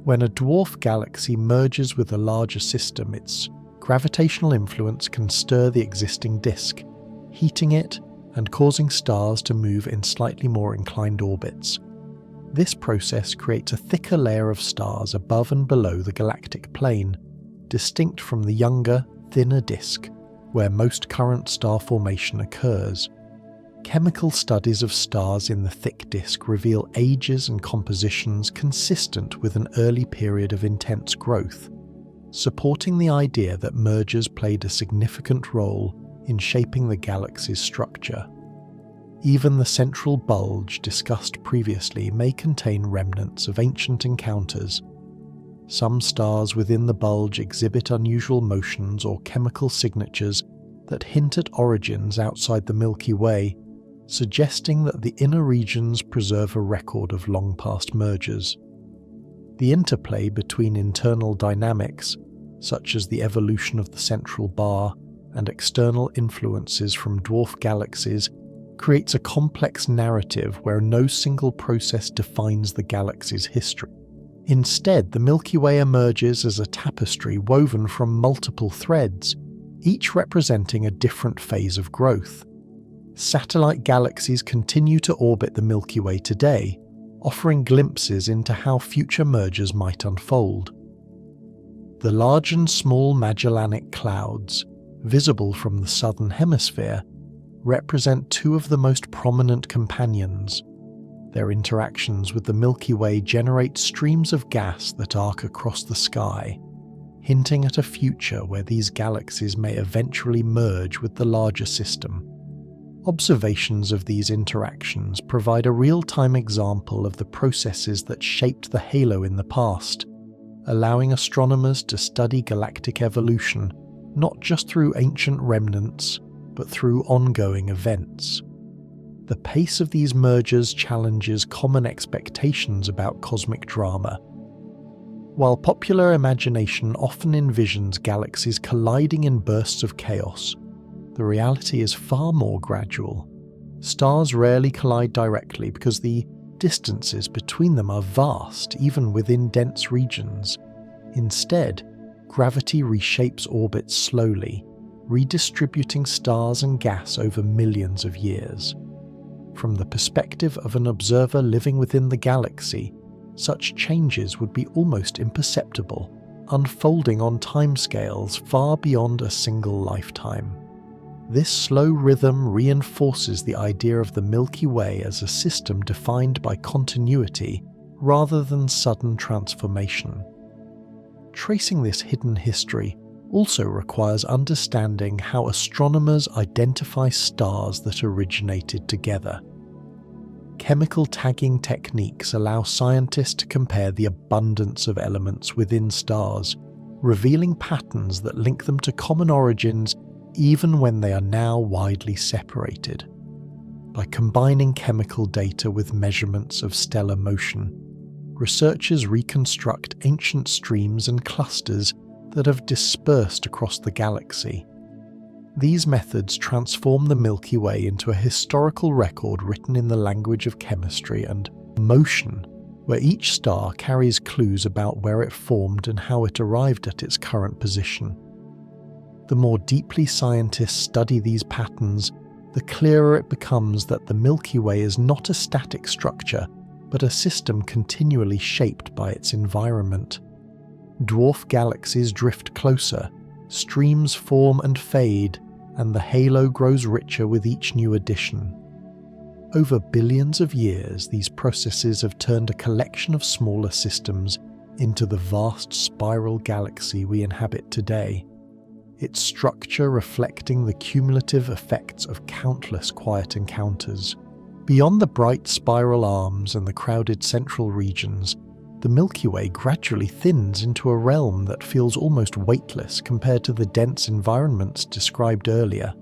[SPEAKER 1] When a dwarf galaxy merges with a larger system, its gravitational influence can stir the existing disk, heating it and causing stars to move in slightly more inclined orbits. This process creates a thicker layer of stars above and below the galactic plane, distinct from the younger, thinner disk, where most current star formation occurs. Chemical studies of stars in the thick disk reveal ages and compositions consistent with an early period of intense growth, supporting the idea that mergers played a significant role in shaping the galaxy's structure. Even the central bulge discussed previously may contain remnants of ancient encounters. Some stars within the bulge exhibit unusual motions or chemical signatures that hint at origins outside the Milky Way, suggesting that the inner regions preserve a record of long-past mergers. The interplay between internal dynamics, such as the evolution of the central bar, and external influences from dwarf galaxies, creates a complex narrative where no single process defines the galaxy's history. Instead, the Milky Way emerges as a tapestry woven from multiple threads, each representing a different phase of growth. Satellite galaxies continue to orbit the Milky Way today, offering glimpses into how future mergers might unfold. The large and small Magellanic Clouds, visible from the southern hemisphere, represent two of the most prominent companions. Their interactions with the Milky Way generate streams of gas that arc across the sky, hinting at a future where these galaxies may eventually merge with the larger system. Observations of these interactions provide a real-time example of the processes that shaped the halo in the past, allowing astronomers to study galactic evolution not just through ancient remnants, but through ongoing events. The pace of these mergers challenges common expectations about cosmic drama. While popular imagination often envisions galaxies colliding in bursts of chaos, the reality is far more gradual. Stars rarely collide directly because the distances between them are vast, even within dense regions. Instead, gravity reshapes orbits slowly, redistributing stars and gas over millions of years. From the perspective of an observer living within the galaxy, such changes would be almost imperceptible, unfolding on timescales far beyond a single lifetime. This slow rhythm reinforces the idea of the Milky Way as a system defined by continuity rather than sudden transformation. Tracing this hidden history also requires understanding how astronomers identify stars that originated together. Chemical tagging techniques allow scientists to compare the abundance of elements within stars, revealing patterns that link them to common origins even when they are now widely separated. By combining chemical data with measurements of stellar motion, researchers reconstruct ancient streams and clusters that have dispersed across the galaxy. These methods transform the Milky Way into a historical record written in the language of chemistry and motion, where each star carries clues about where it formed and how it arrived at its current position. The more deeply scientists study these patterns, the clearer it becomes that the Milky Way is not a static structure, but a system continually shaped by its environment. Dwarf galaxies drift closer, streams form and fade, and the halo grows richer with each new addition. Over billions of years, these processes have turned a collection of smaller systems into the vast spiral galaxy we inhabit today, its structure reflecting the cumulative effects of countless quiet encounters. Beyond the bright spiral arms and the crowded central regions, the Milky Way gradually thins into a realm that feels almost weightless compared to the dense environments described earlier.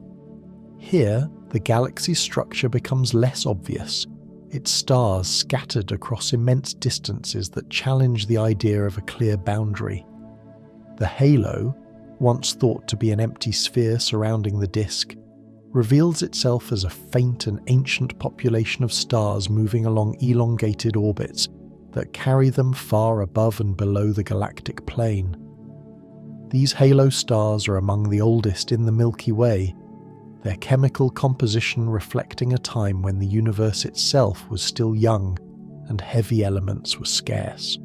[SPEAKER 1] Here, the galaxy's structure becomes less obvious, its stars scattered across immense distances that challenge the idea of a clear boundary. The halo, once thought to be an empty sphere surrounding the disk, reveals itself as a faint and ancient population of stars moving along elongated orbits that carry them far above and below the galactic plane. These halo stars are among the oldest in the Milky Way, their chemical composition reflecting a time when the universe itself was still young and heavy elements were scarce.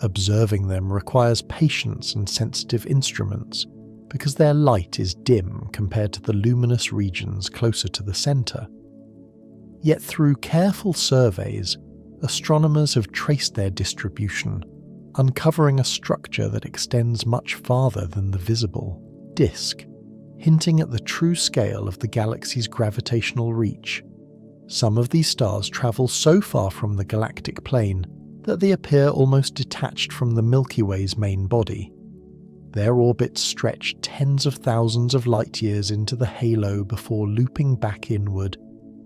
[SPEAKER 1] Observing them requires patience and sensitive instruments, because their light is dim compared to the luminous regions closer to the centre. Yet through careful surveys, astronomers have traced their distribution, uncovering a structure that extends much farther than the visible disk, hinting at the true scale of the galaxy's gravitational reach. Some of these stars travel so far from the galactic plane that they appear almost detached from the Milky Way's main body. Their orbits stretch tens of thousands of light years into the halo before looping back inward,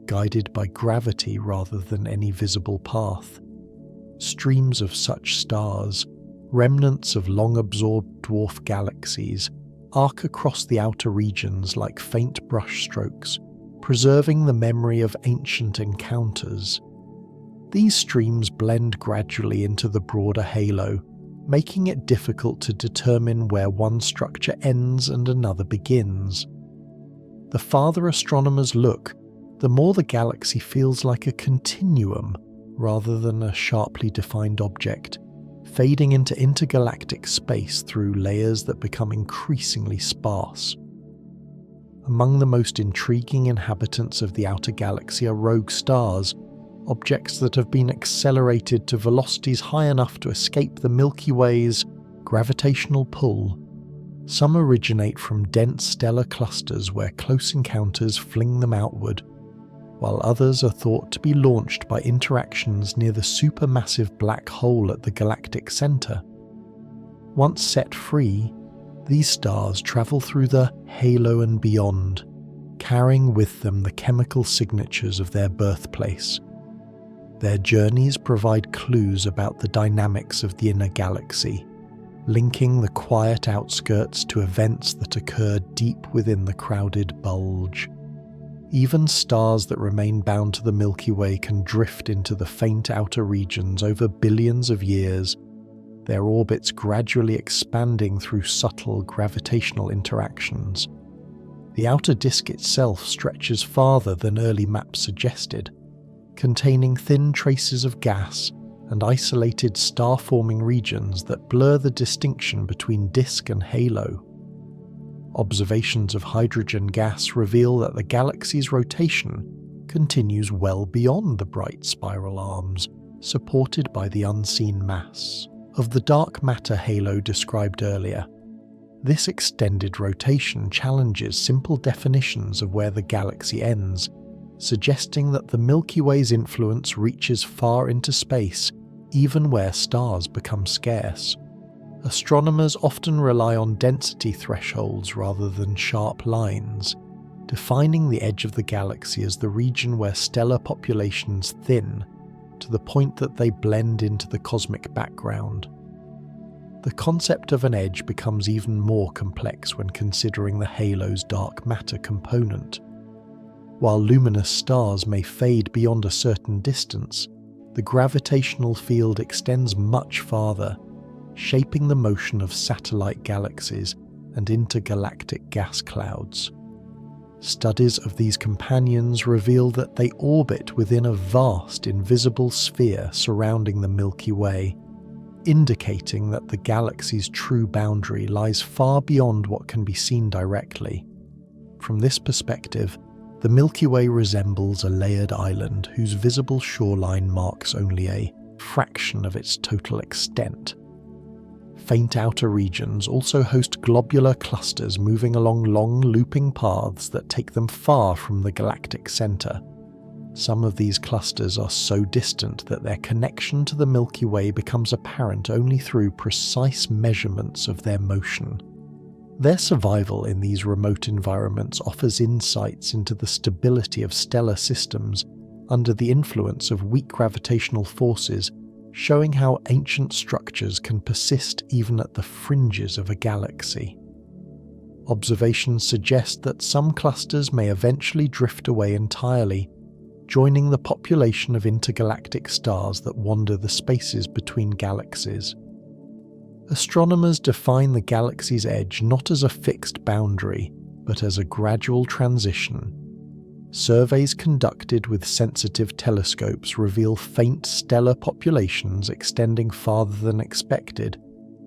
[SPEAKER 1] guided by gravity rather than any visible path. Streams of such stars, remnants of long-absorbed dwarf galaxies, arc across the outer regions like faint brushstrokes, preserving the memory of ancient encounters. These streams blend gradually into the broader halo, making it difficult to determine where one structure ends and another begins. The farther astronomers look, the more the galaxy feels like a continuum rather than a sharply defined object, fading into intergalactic space through layers that become increasingly sparse. Among the most intriguing inhabitants of the outer galaxy are rogue stars, objects that have been accelerated to velocities high enough to escape the Milky Way's gravitational pull. Some originate from dense stellar clusters where close encounters fling them outward, while others are thought to be launched by interactions near the supermassive black hole at the galactic center. Once set free, these stars travel through the halo and beyond, carrying with them the chemical signatures of their birthplace. Their journeys provide clues about the dynamics of the inner galaxy, linking the quiet outskirts to events that occur deep within the crowded bulge. Even stars that remain bound to the Milky Way can drift into the faint outer regions over billions of years, their orbits gradually expanding through subtle gravitational interactions. The outer disk itself stretches farther than early maps suggested, containing thin traces of gas and isolated star-forming regions that blur the distinction between disk and halo. Observations of hydrogen gas reveal that the galaxy's rotation continues well beyond the bright spiral arms, supported by the unseen mass of the dark matter halo described earlier. This extended rotation challenges simple definitions of where the galaxy ends, suggesting that the Milky Way's influence reaches far into space, even where stars become scarce. Astronomers often rely on density thresholds rather than sharp lines, defining the edge of the galaxy as the region where stellar populations thin to the point that they blend into the cosmic background. The concept of an edge becomes even more complex when considering the halo's dark matter component. While luminous stars may fade beyond a certain distance, the gravitational field extends much farther, shaping the motion of satellite galaxies and intergalactic gas clouds. Studies of these companions reveal that they orbit within a vast invisible sphere surrounding the Milky Way, indicating that the galaxy's true boundary lies far beyond what can be seen directly. From this perspective, the Milky Way resembles a layered island whose visible shoreline marks only a fraction of its total extent. Faint outer regions also host globular clusters moving along long looping paths that take them far from the galactic center. Some of these clusters are so distant that their connection to the Milky Way becomes apparent only through precise measurements of their motion. Their survival in these remote environments offers insights into the stability of stellar systems under the influence of weak gravitational forces, showing how ancient structures can persist even at the fringes of a galaxy. Observations suggest that some clusters may eventually drift away entirely, joining the population of intergalactic stars that wander the spaces between galaxies. Astronomers define the galaxy's edge not as a fixed boundary, but as a gradual transition. Surveys conducted with sensitive telescopes reveal faint stellar populations extending farther than expected,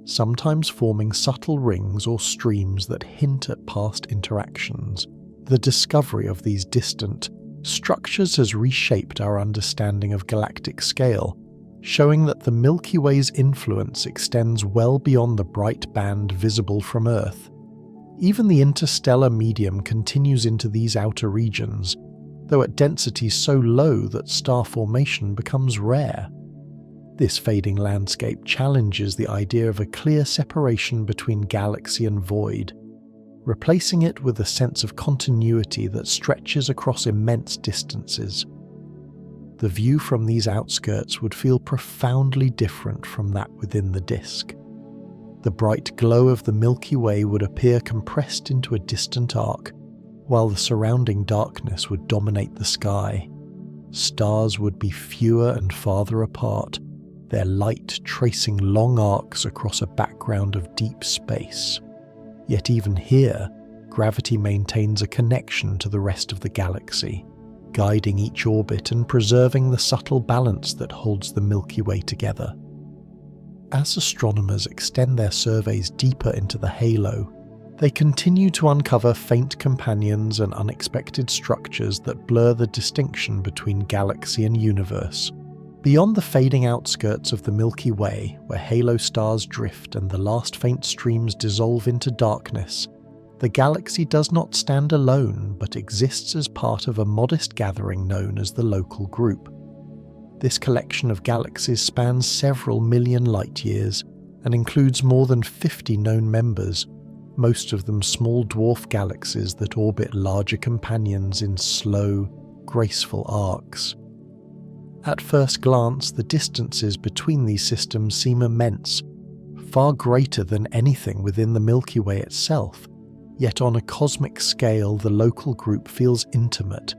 [SPEAKER 1] sometimes forming subtle rings or streams that hint at past interactions. The discovery of these distant structures has reshaped our understanding of galactic scale, showing that the Milky Way's influence extends well beyond the bright band visible from Earth. Even the interstellar medium continues into these outer regions, though at densities so low that star formation becomes rare. This fading landscape challenges the idea of a clear separation between galaxy and void, replacing it with a sense of continuity that stretches across immense distances. The view from these outskirts would feel profoundly different from that within the disk. The bright glow of the Milky Way would appear compressed into a distant arc, while the surrounding darkness would dominate the sky. Stars would be fewer and farther apart, their light tracing long arcs across a background of deep space. Yet even here, gravity maintains a connection to the rest of the galaxy, guiding each orbit and preserving the subtle balance that holds the Milky Way together. As astronomers extend their surveys deeper into the halo, they continue to uncover faint companions and unexpected structures that blur the distinction between galaxy and universe. Beyond the fading outskirts of the Milky Way, where halo stars drift and the last faint streams dissolve into darkness, the galaxy does not stand alone but exists as part of a modest gathering known as the local group. This collection of galaxies spans several million light-years and includes more than 50 known members, most of them small dwarf galaxies that orbit larger companions in slow, graceful arcs. At first glance, the distances between these systems seem immense, far greater than anything within the Milky Way itself, yet on a cosmic scale the local group feels intimate,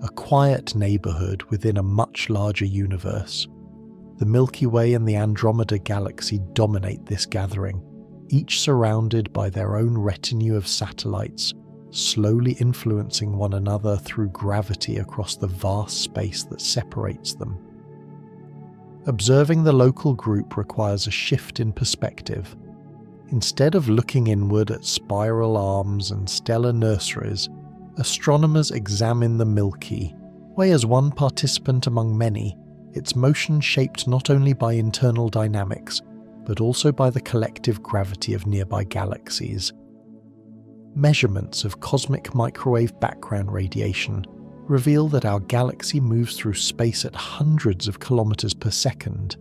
[SPEAKER 1] a quiet neighbourhood within a much larger universe. The Milky Way and the Andromeda Galaxy dominate this gathering, each surrounded by their own retinue of satellites, slowly influencing one another through gravity across the vast space that separates them. Observing the local group requires a shift in perspective. Instead of looking inward at spiral arms and stellar nurseries, astronomers examine the Milky Way as one participant among many, its motion shaped not only by internal dynamics, but also by the collective gravity of nearby galaxies. Measurements of cosmic microwave background radiation reveal that our galaxy moves through space at hundreds of kilometers per second,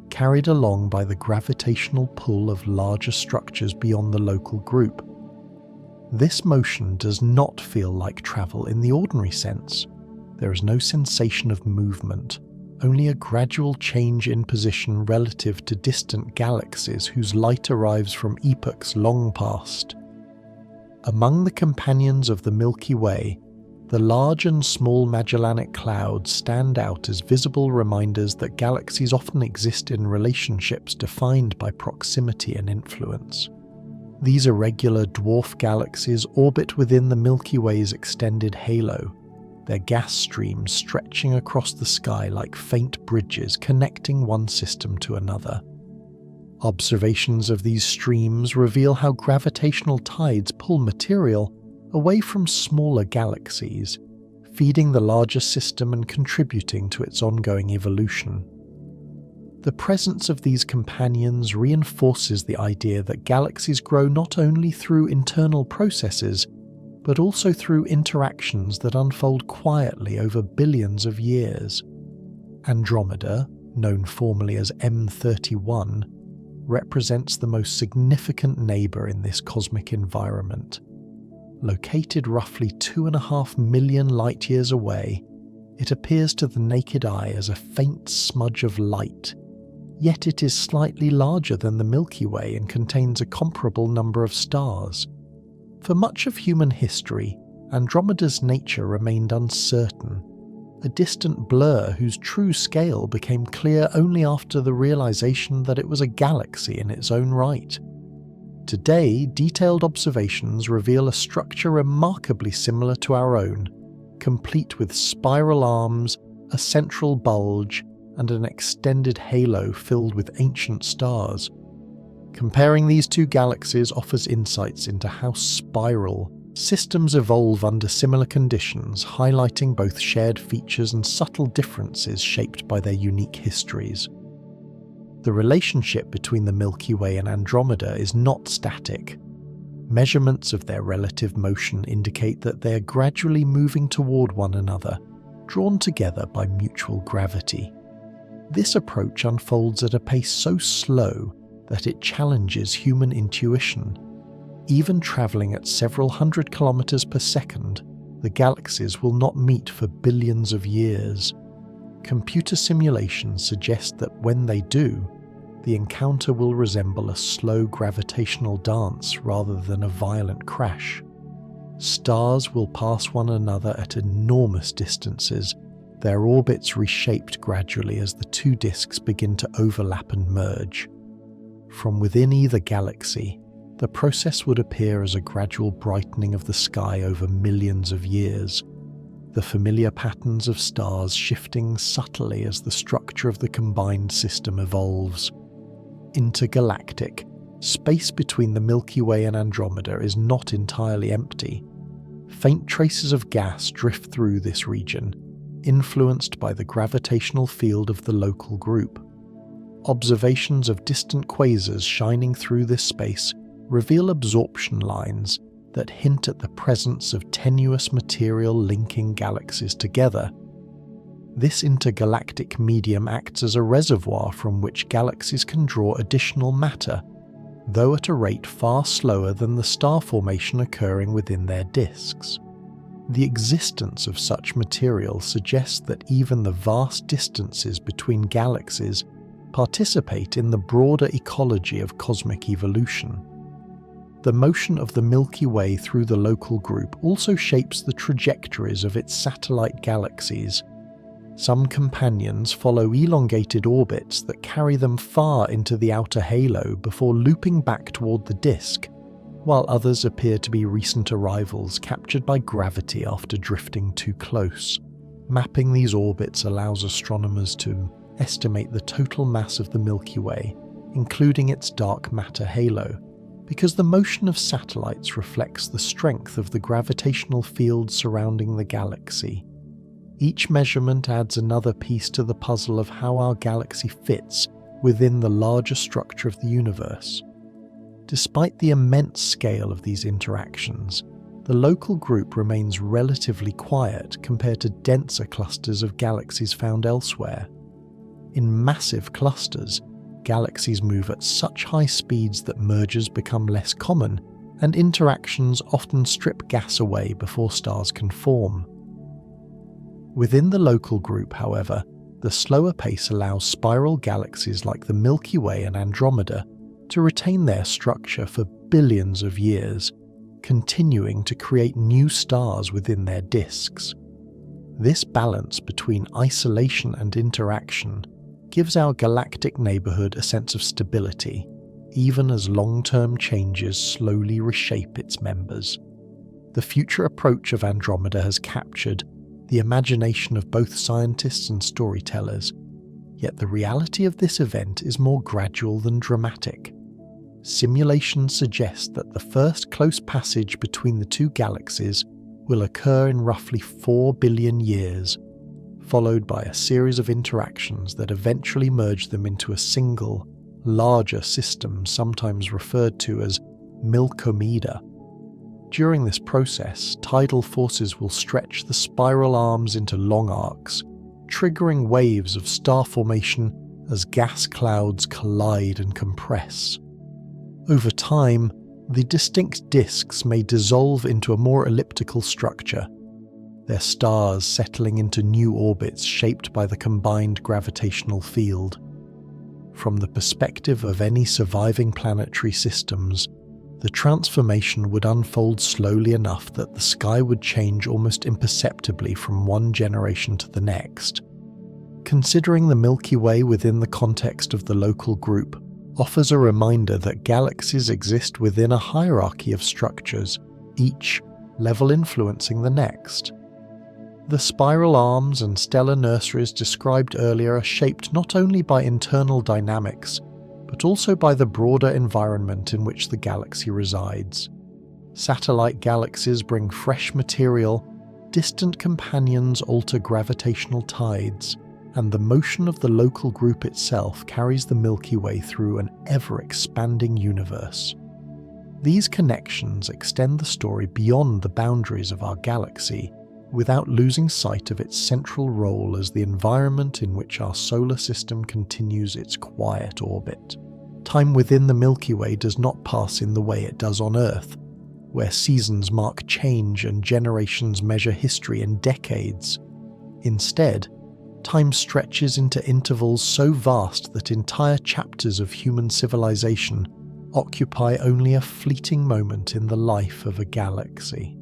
[SPEAKER 1] carried along by the gravitational pull of larger structures beyond the local group. This motion does not feel like travel in the ordinary sense. There is no sensation of movement, only a gradual change in position relative to distant galaxies whose light arrives from epochs long past. Among the companions of the Milky Way, the large and small Magellanic Clouds stand out as visible reminders that galaxies often exist in relationships defined by proximity and influence. These irregular dwarf galaxies orbit within the Milky Way's extended halo, their gas streams stretching across the sky like faint bridges connecting one system to another. Observations of these streams reveal how gravitational tides pull material away from smaller galaxies, feeding the larger system and contributing to its ongoing evolution. The presence of these companions reinforces the idea that galaxies grow not only through internal processes, but also through interactions that unfold quietly over billions of years. Andromeda, known formally as M31, represents the most significant neighbour in this cosmic environment. Located roughly 2.5 million light-years away, it appears to the naked eye as a faint smudge of light, yet it is slightly larger than the Milky Way and contains a comparable number of stars. For much of human history, Andromeda's nature remained uncertain, a distant blur whose true scale became clear only after the realization that it was a galaxy in its own right. Today, detailed observations reveal a structure remarkably similar to our own, complete with spiral arms, a central bulge, and an extended halo filled with ancient stars. Comparing these two galaxies offers insights into how spiral systems evolve under similar conditions, highlighting both shared features and subtle differences shaped by their unique histories. The relationship between the Milky Way and Andromeda is not static. Measurements of their relative motion indicate that they are gradually moving toward one another, drawn together by mutual gravity. This approach unfolds at a pace so slow that it challenges human intuition. Even travelling at several hundred kilometers per second, the galaxies will not meet for billions of years. Computer simulations suggest that when they do, the encounter will resemble a slow gravitational dance rather than a violent crash. Stars will pass one another at enormous distances, their orbits reshaped gradually as the two disks begin to overlap and merge. From within either galaxy, the process would appear as a gradual brightening of the sky over millions of years, the familiar patterns of stars shifting subtly as the structure of the combined system evolves. Intergalactic, space between the Milky Way and Andromeda is not entirely empty. Faint traces of gas drift through this region, influenced by the gravitational field of the local group. Observations of distant quasars shining through this space reveal absorption lines that hint at the presence of tenuous material linking galaxies together. This intergalactic medium acts as a reservoir from which galaxies can draw additional matter, though at a rate far slower than the star formation occurring within their disks. The existence of such material suggests that even the vast distances between galaxies participate in the broader ecology of cosmic evolution. The motion of the Milky Way through the local group also shapes the trajectories of its satellite galaxies. Some companions follow elongated orbits that carry them far into the outer halo before looping back toward the disk, while others appear to be recent arrivals captured by gravity after drifting too close. Mapping these orbits allows astronomers to estimate the total mass of the Milky Way, including its dark matter halo, because the motion of satellites reflects the strength of the gravitational field surrounding the galaxy. Each measurement adds another piece to the puzzle of how our galaxy fits within the larger structure of the universe. Despite the immense scale of these interactions, the local group remains relatively quiet compared to denser clusters of galaxies found elsewhere. In massive clusters, galaxies move at such high speeds that mergers become less common, and interactions often strip gas away before stars can form. Within the local group, however, the slower pace allows spiral galaxies like the Milky Way and Andromeda to retain their structure for billions of years, continuing to create new stars within their disks. This balance between isolation and interaction gives our galactic neighborhood a sense of stability, even as long-term changes slowly reshape its members. The future approach of Andromeda has captured the imagination of both scientists and storytellers, yet the reality of this event is more gradual than dramatic. Simulations suggest that the first close passage between the two galaxies will occur in roughly 4 billion years, followed by a series of interactions that eventually merge them into a single, larger system sometimes referred to as Milkomeda. During this process, tidal forces will stretch the spiral arms into long arcs, triggering waves of star formation as gas clouds collide and compress. Over time, the distinct disks may dissolve into a more elliptical structure, their stars settling into new orbits shaped by the combined gravitational field. From the perspective of any surviving planetary systems, the transformation would unfold slowly enough that the sky would change almost imperceptibly from one generation to the next. Considering the Milky Way within the context of the local group offers a reminder that galaxies exist within a hierarchy of structures, each level influencing the next. The spiral arms and stellar nurseries described earlier are shaped not only by internal dynamics, but also by the broader environment in which the galaxy resides. Satellite galaxies bring fresh material, distant companions alter gravitational tides, and the motion of the local group itself carries the Milky Way through an ever-expanding universe. These connections extend the story beyond the boundaries of our galaxy, without losing sight of its central role as the environment in which our solar system continues its quiet orbit. Time within the Milky Way does not pass in the way it does on Earth, where seasons mark change and generations measure history in decades. Instead, time stretches into intervals so vast that entire chapters of human civilization occupy only a fleeting moment in the life of a galaxy.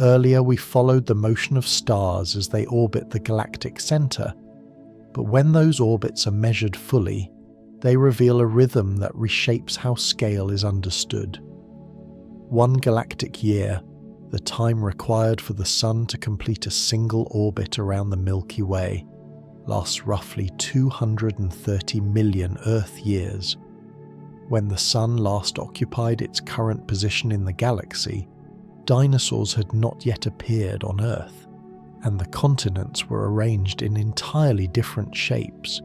[SPEAKER 1] Earlier we followed the motion of stars as they orbit the galactic center, but when those orbits are measured fully, they reveal a rhythm that reshapes how scale is understood. One galactic year, the time required for the Sun to complete a single orbit around the Milky Way, lasts roughly 230 million Earth years. When the Sun last occupied its current position in the galaxy, dinosaurs had not yet appeared on Earth, and the continents were arranged in entirely different shapes.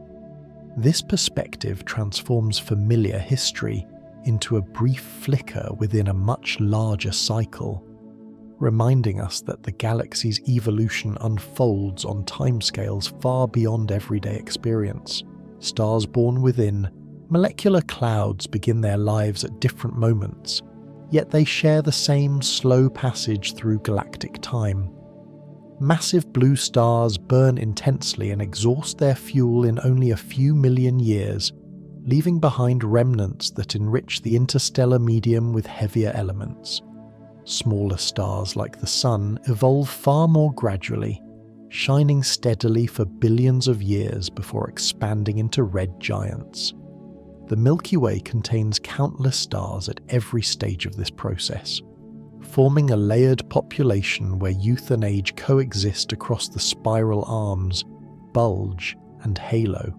[SPEAKER 1] This perspective transforms familiar history into a brief flicker within a much larger cycle, reminding us that the galaxy's evolution unfolds on timescales far beyond everyday experience. Stars born within molecular clouds begin their lives at different moments, yet they share the same slow passage through galactic time. Massive blue stars burn intensely and exhaust their fuel in only a few million years, leaving behind remnants that enrich the interstellar medium with heavier elements. Smaller stars like the Sun evolve far more gradually, shining steadily for billions of years before expanding into red giants. The Milky Way contains countless stars at every stage of this process, forming a layered population where youth and age coexist across the spiral arms, bulge, and halo.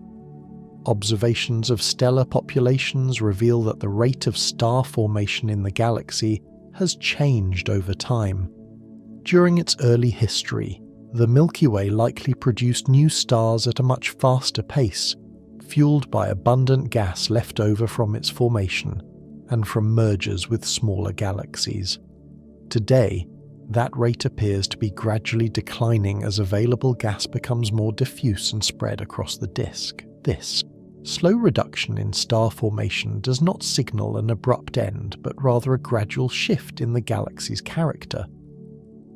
[SPEAKER 1] Observations of stellar populations reveal that the rate of star formation in the galaxy has changed over time. During its early history, the Milky Way likely produced new stars at a much faster pace, fueled by abundant gas left over from its formation and from mergers with smaller galaxies. Today, that rate appears to be gradually declining as available gas becomes more diffuse and spread across the disk. This slow reduction in star formation does not signal an abrupt end, but rather a gradual shift in the galaxy's character.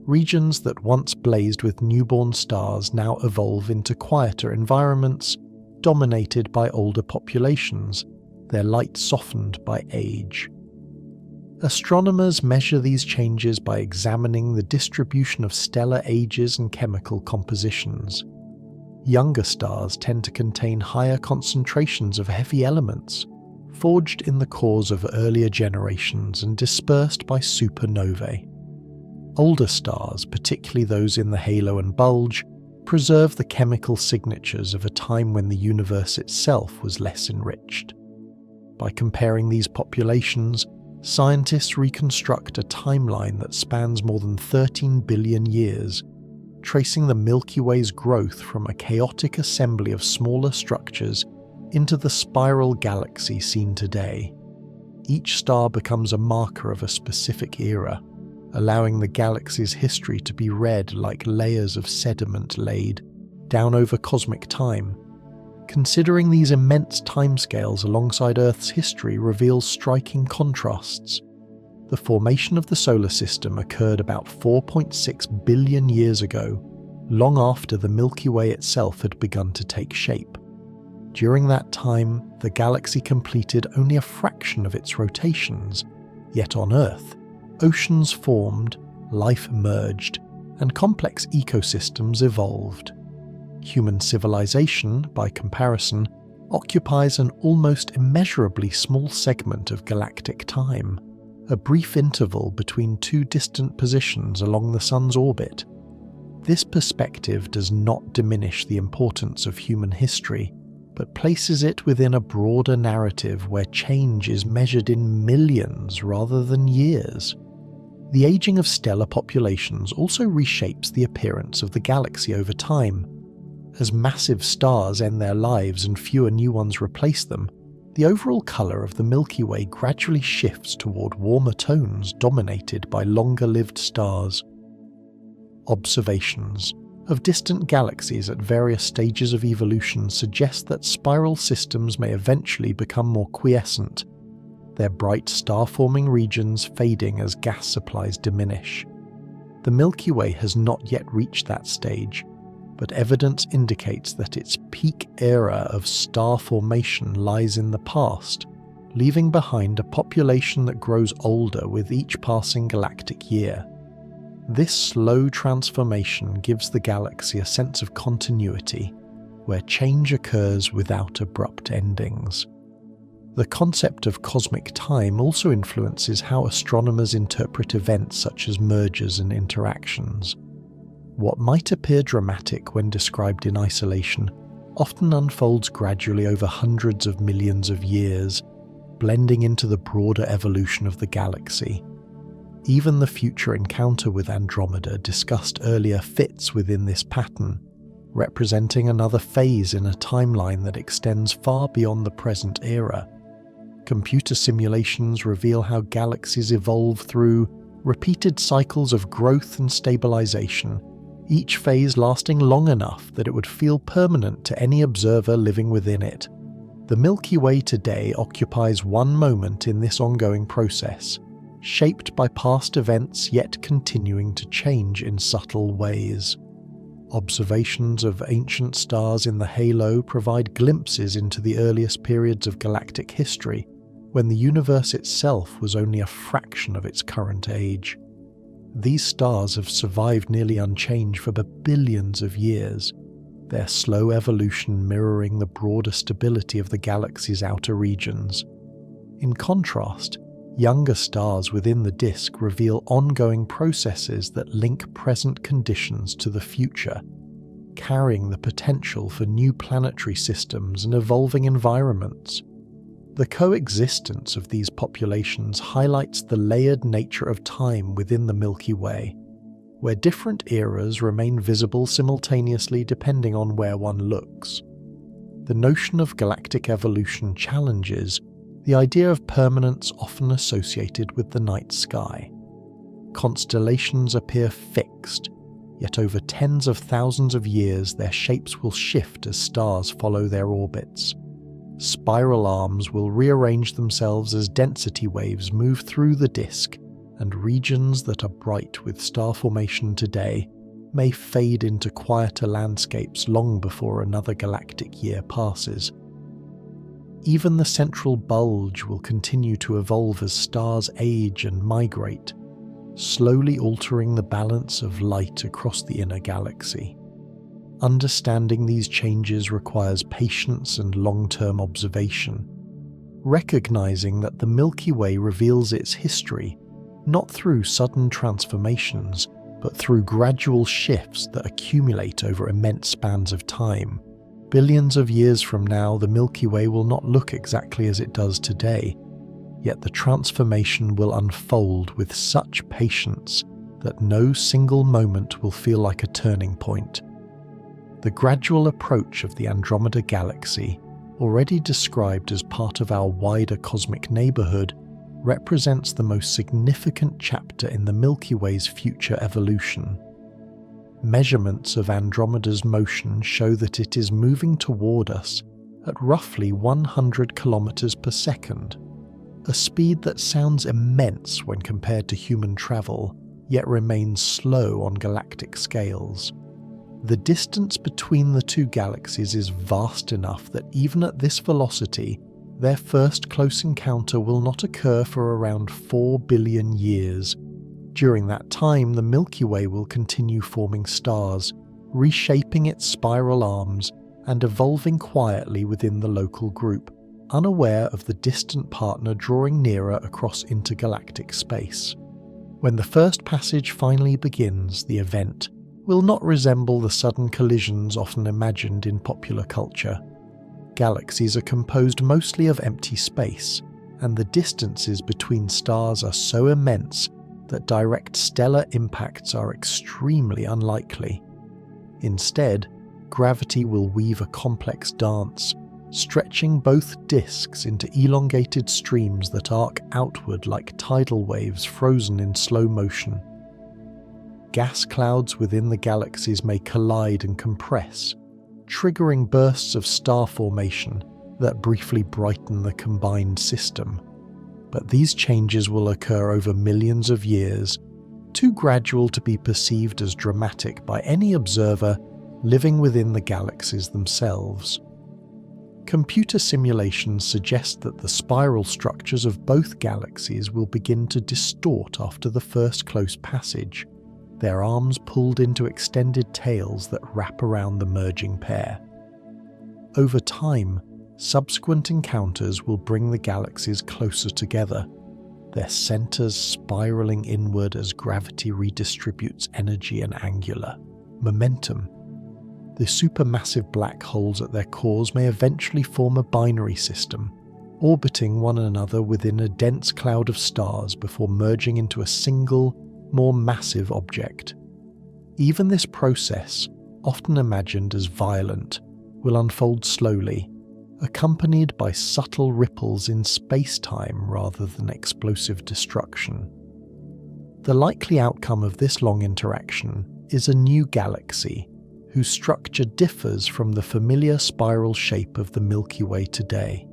[SPEAKER 1] Regions that once blazed with newborn stars now evolve into quieter environments, dominated by older populations, their light softened by age. Astronomers measure these changes by examining the distribution of stellar ages and chemical compositions. Younger stars tend to contain higher concentrations of heavy elements, forged in the cores of earlier generations and dispersed by supernovae. Older stars, particularly those in the halo and bulge, preserve the chemical signatures of a time when the universe itself was less enriched. By comparing these populations, scientists reconstruct a timeline that spans more than 13 billion years, tracing the Milky Way's growth from a chaotic assembly of smaller structures into the spiral galaxy seen today. Each star becomes a marker of a specific era, allowing the galaxy's history to be read like layers of sediment laid down over cosmic time. Considering these immense timescales alongside Earth's history reveals striking contrasts. The formation of the solar system occurred about 4.6 billion years ago, long after the Milky Way itself had begun to take shape. During that time, the galaxy completed only a fraction of its rotations, yet on Earth, oceans formed, life emerged, and complex ecosystems evolved. Human civilization, by comparison, occupies an almost immeasurably small segment of galactic time, a brief interval between two distant positions along the Sun's orbit. This perspective does not diminish the importance of human history, but places it within a broader narrative where change is measured in millions rather than years. The aging of stellar populations also reshapes the appearance of the galaxy over time. As massive stars end their lives and fewer new ones replace them, the overall colour of the Milky Way gradually shifts toward warmer tones dominated by longer-lived stars. Observations of distant galaxies at various stages of evolution suggest that spiral systems may eventually become more quiescent, their bright star-forming regions fading as gas supplies diminish. The Milky Way has not yet reached that stage, but evidence indicates that its peak era of star formation lies in the past, leaving behind a population that grows older with each passing galactic year. This slow transformation gives the galaxy a sense of continuity, where change occurs without abrupt endings. The concept of cosmic time also influences how astronomers interpret events such as mergers and interactions. What might appear dramatic when described in isolation often unfolds gradually over hundreds of millions of years, blending into the broader evolution of the galaxy. Even the future encounter with Andromeda discussed earlier fits within this pattern, representing another phase in a timeline that extends far beyond the present era. Computer simulations reveal how galaxies evolve through repeated cycles of growth and stabilization, each phase lasting long enough that it would feel permanent to any observer living within it. The Milky Way today occupies one moment in this ongoing process, shaped by past events yet continuing to change in subtle ways. Observations of ancient stars in the halo provide glimpses into the earliest periods of galactic history, when the universe itself was only a fraction of its current age. These stars have survived nearly unchanged for billions of years, their slow evolution mirroring the broader stability of the galaxy's outer regions. In contrast, younger stars within the disk reveal ongoing processes that link present conditions to the future, carrying the potential for new planetary systems and evolving environments. The coexistence of these populations highlights the layered nature of time within the Milky Way, where different eras remain visible simultaneously depending on where one looks. The notion of galactic evolution challenges the idea of permanence often associated with the night sky. Constellations appear fixed, yet over tens of thousands of years their shapes will shift as stars follow their orbits. Spiral arms will rearrange themselves as density waves move through the disk, and regions that are bright with star formation today may fade into quieter landscapes long before another galactic year passes. Even the central bulge will continue to evolve as stars age and migrate, slowly altering the balance of light across the inner galaxy. Understanding these changes requires patience and long-term observation, recognizing that the Milky Way reveals its history not through sudden transformations, but through gradual shifts that accumulate over immense spans of time. Billions of years from now, the Milky Way will not look exactly as it does today, yet the transformation will unfold with such patience that no single moment will feel like a turning point. The gradual approach of the Andromeda Galaxy, already described as part of our wider cosmic neighborhood, represents the most significant chapter in the Milky Way's future evolution. Measurements of Andromeda's motion show that it is moving toward us at roughly 100 kilometers per second, a speed that sounds immense when compared to human travel, yet remains slow on galactic scales. The distance between the two galaxies is vast enough that even at this velocity, their first close encounter will not occur for around 4 billion years. During that time, the Milky Way will continue forming stars, reshaping its spiral arms and evolving quietly within the local group, unaware of the distant partner drawing nearer across intergalactic space. When the first passage finally begins, the event will not resemble the sudden collisions often imagined in popular culture. Galaxies are composed mostly of empty space, and the distances between stars are so immense that direct stellar impacts are extremely unlikely. Instead, gravity will weave a complex dance, stretching both disks into elongated streams that arc outward like tidal waves frozen in slow motion. Gas clouds within the galaxies may collide and compress, triggering bursts of star formation that briefly brighten the combined system. But these changes will occur over millions of years, too gradual to be perceived as dramatic by any observer living within the galaxies themselves. Computer simulations suggest that the spiral structures of both galaxies will begin to distort after the first close passage, their arms pulled into extended tails that wrap around the merging pair. Over time, subsequent encounters will bring the galaxies closer together, their centers spiraling inward as gravity redistributes energy and angular momentum. The supermassive black holes at their cores may eventually form a binary system, orbiting one another within a dense cloud of stars before merging into a single, more massive object. Even this process, often imagined as violent, will unfold slowly, accompanied by subtle ripples in space-time rather than explosive destruction. The likely outcome of this long interaction is a new galaxy, whose structure differs from the familiar spiral shape of the Milky Way today.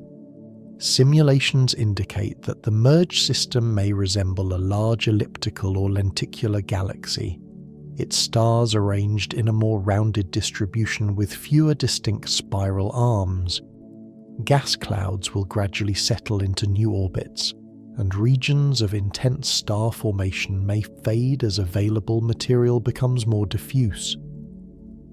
[SPEAKER 1] Simulations indicate that the merged system may resemble a large elliptical or lenticular galaxy, its stars arranged in a more rounded distribution with fewer distinct spiral arms. Gas clouds will gradually settle into new orbits, and regions of intense star formation may fade as available material becomes more diffuse.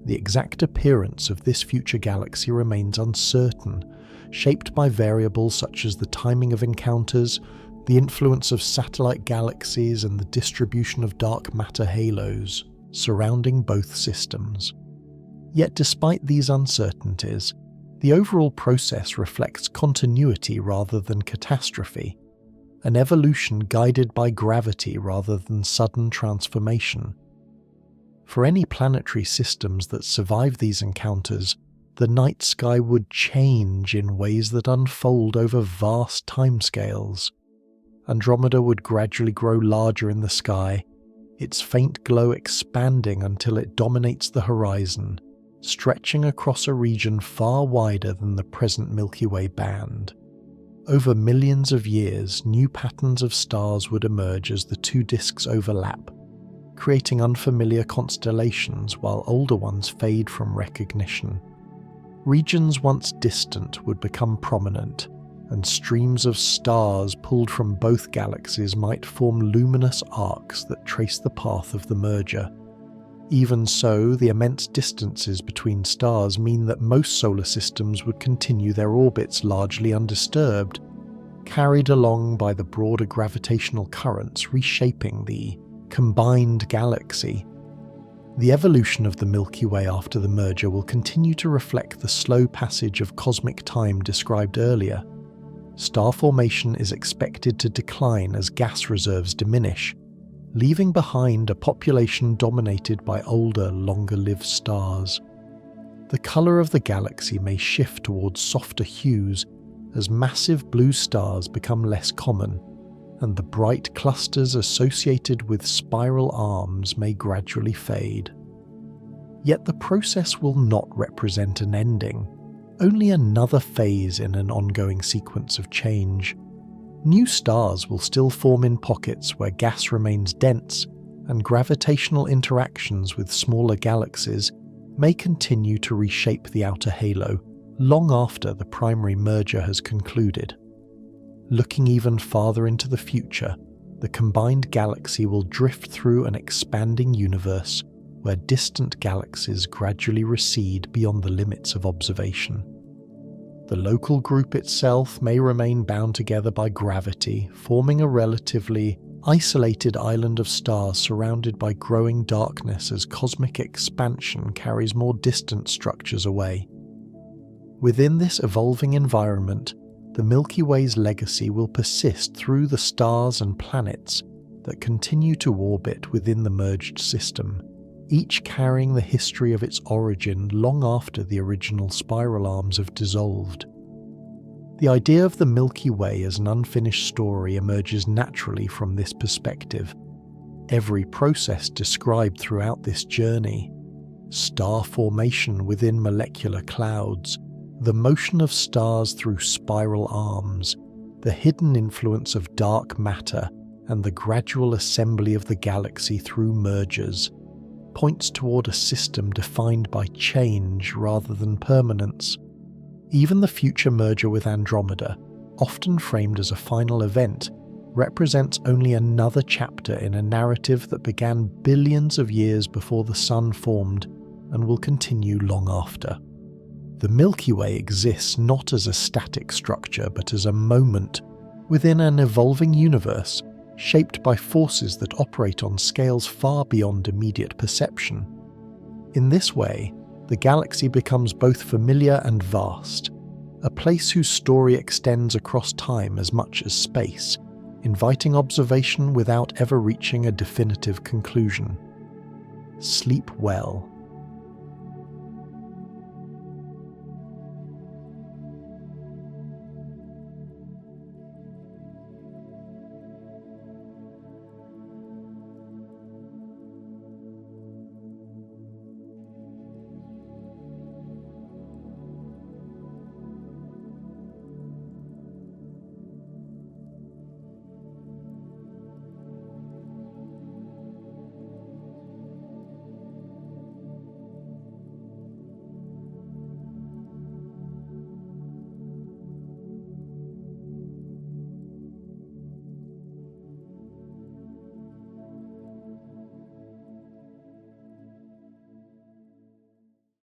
[SPEAKER 1] The exact appearance of this future galaxy remains uncertain, shaped by variables such as the timing of encounters, the influence of satellite galaxies, and the distribution of dark matter halos surrounding both systems. Yet despite these uncertainties, the overall process reflects continuity rather than catastrophe, an evolution guided by gravity rather than sudden transformation. For any planetary systems that survive these encounters, the night sky would change in ways that unfold over vast timescales. Andromeda would gradually grow larger in the sky, its faint glow expanding until it dominates the horizon, stretching across a region far wider than the present Milky Way band. Over millions of years, new patterns of stars would emerge as the two disks overlap, creating unfamiliar constellations while older ones fade from recognition. Regions once distant would become prominent, and streams of stars pulled from both galaxies might form luminous arcs that trace the path of the merger. Even so, the immense distances between stars mean that most solar systems would continue their orbits largely undisturbed, carried along by the broader gravitational currents reshaping the combined galaxy. The evolution of the Milky Way after the merger will continue to reflect the slow passage of cosmic time described earlier. Star formation is expected to decline as gas reserves diminish, leaving behind a population dominated by older, longer-lived stars. The colour of the galaxy may shift towards softer hues as massive blue stars become less common, and the bright clusters associated with spiral arms may gradually fade. Yet the process will not represent an ending, only another phase in an ongoing sequence of change. New stars will still form in pockets where gas remains dense, and gravitational interactions with smaller galaxies may continue to reshape the outer halo long after the primary merger has concluded. Looking even farther into the future, the combined galaxy will drift through an expanding universe where distant galaxies gradually recede beyond the limits of observation. The local group itself may remain bound together by gravity, forming a relatively isolated island of stars surrounded by growing darkness as cosmic expansion carries more distant structures away. Within this evolving environment, the Milky Way's legacy will persist through the stars and planets that continue to orbit within the merged system, each carrying the history of its origin long after the original spiral arms have dissolved. The idea of the Milky Way as an unfinished story emerges naturally from this perspective. Every process described throughout this journey, star formation within molecular clouds, the motion of stars through spiral arms, the hidden influence of dark matter, and the gradual assembly of the galaxy through mergers, points toward a system defined by change rather than permanence. Even the future merger with Andromeda, often framed as a final event, represents only another chapter in a narrative that began billions of years before the Sun formed and will continue long after. The Milky Way exists not as a static structure but as a moment within an evolving universe shaped by forces that operate on scales far beyond immediate perception. In this way, the galaxy becomes both familiar and vast, a place whose story extends across time as much as space, inviting observation without ever reaching a definitive conclusion. Sleep well.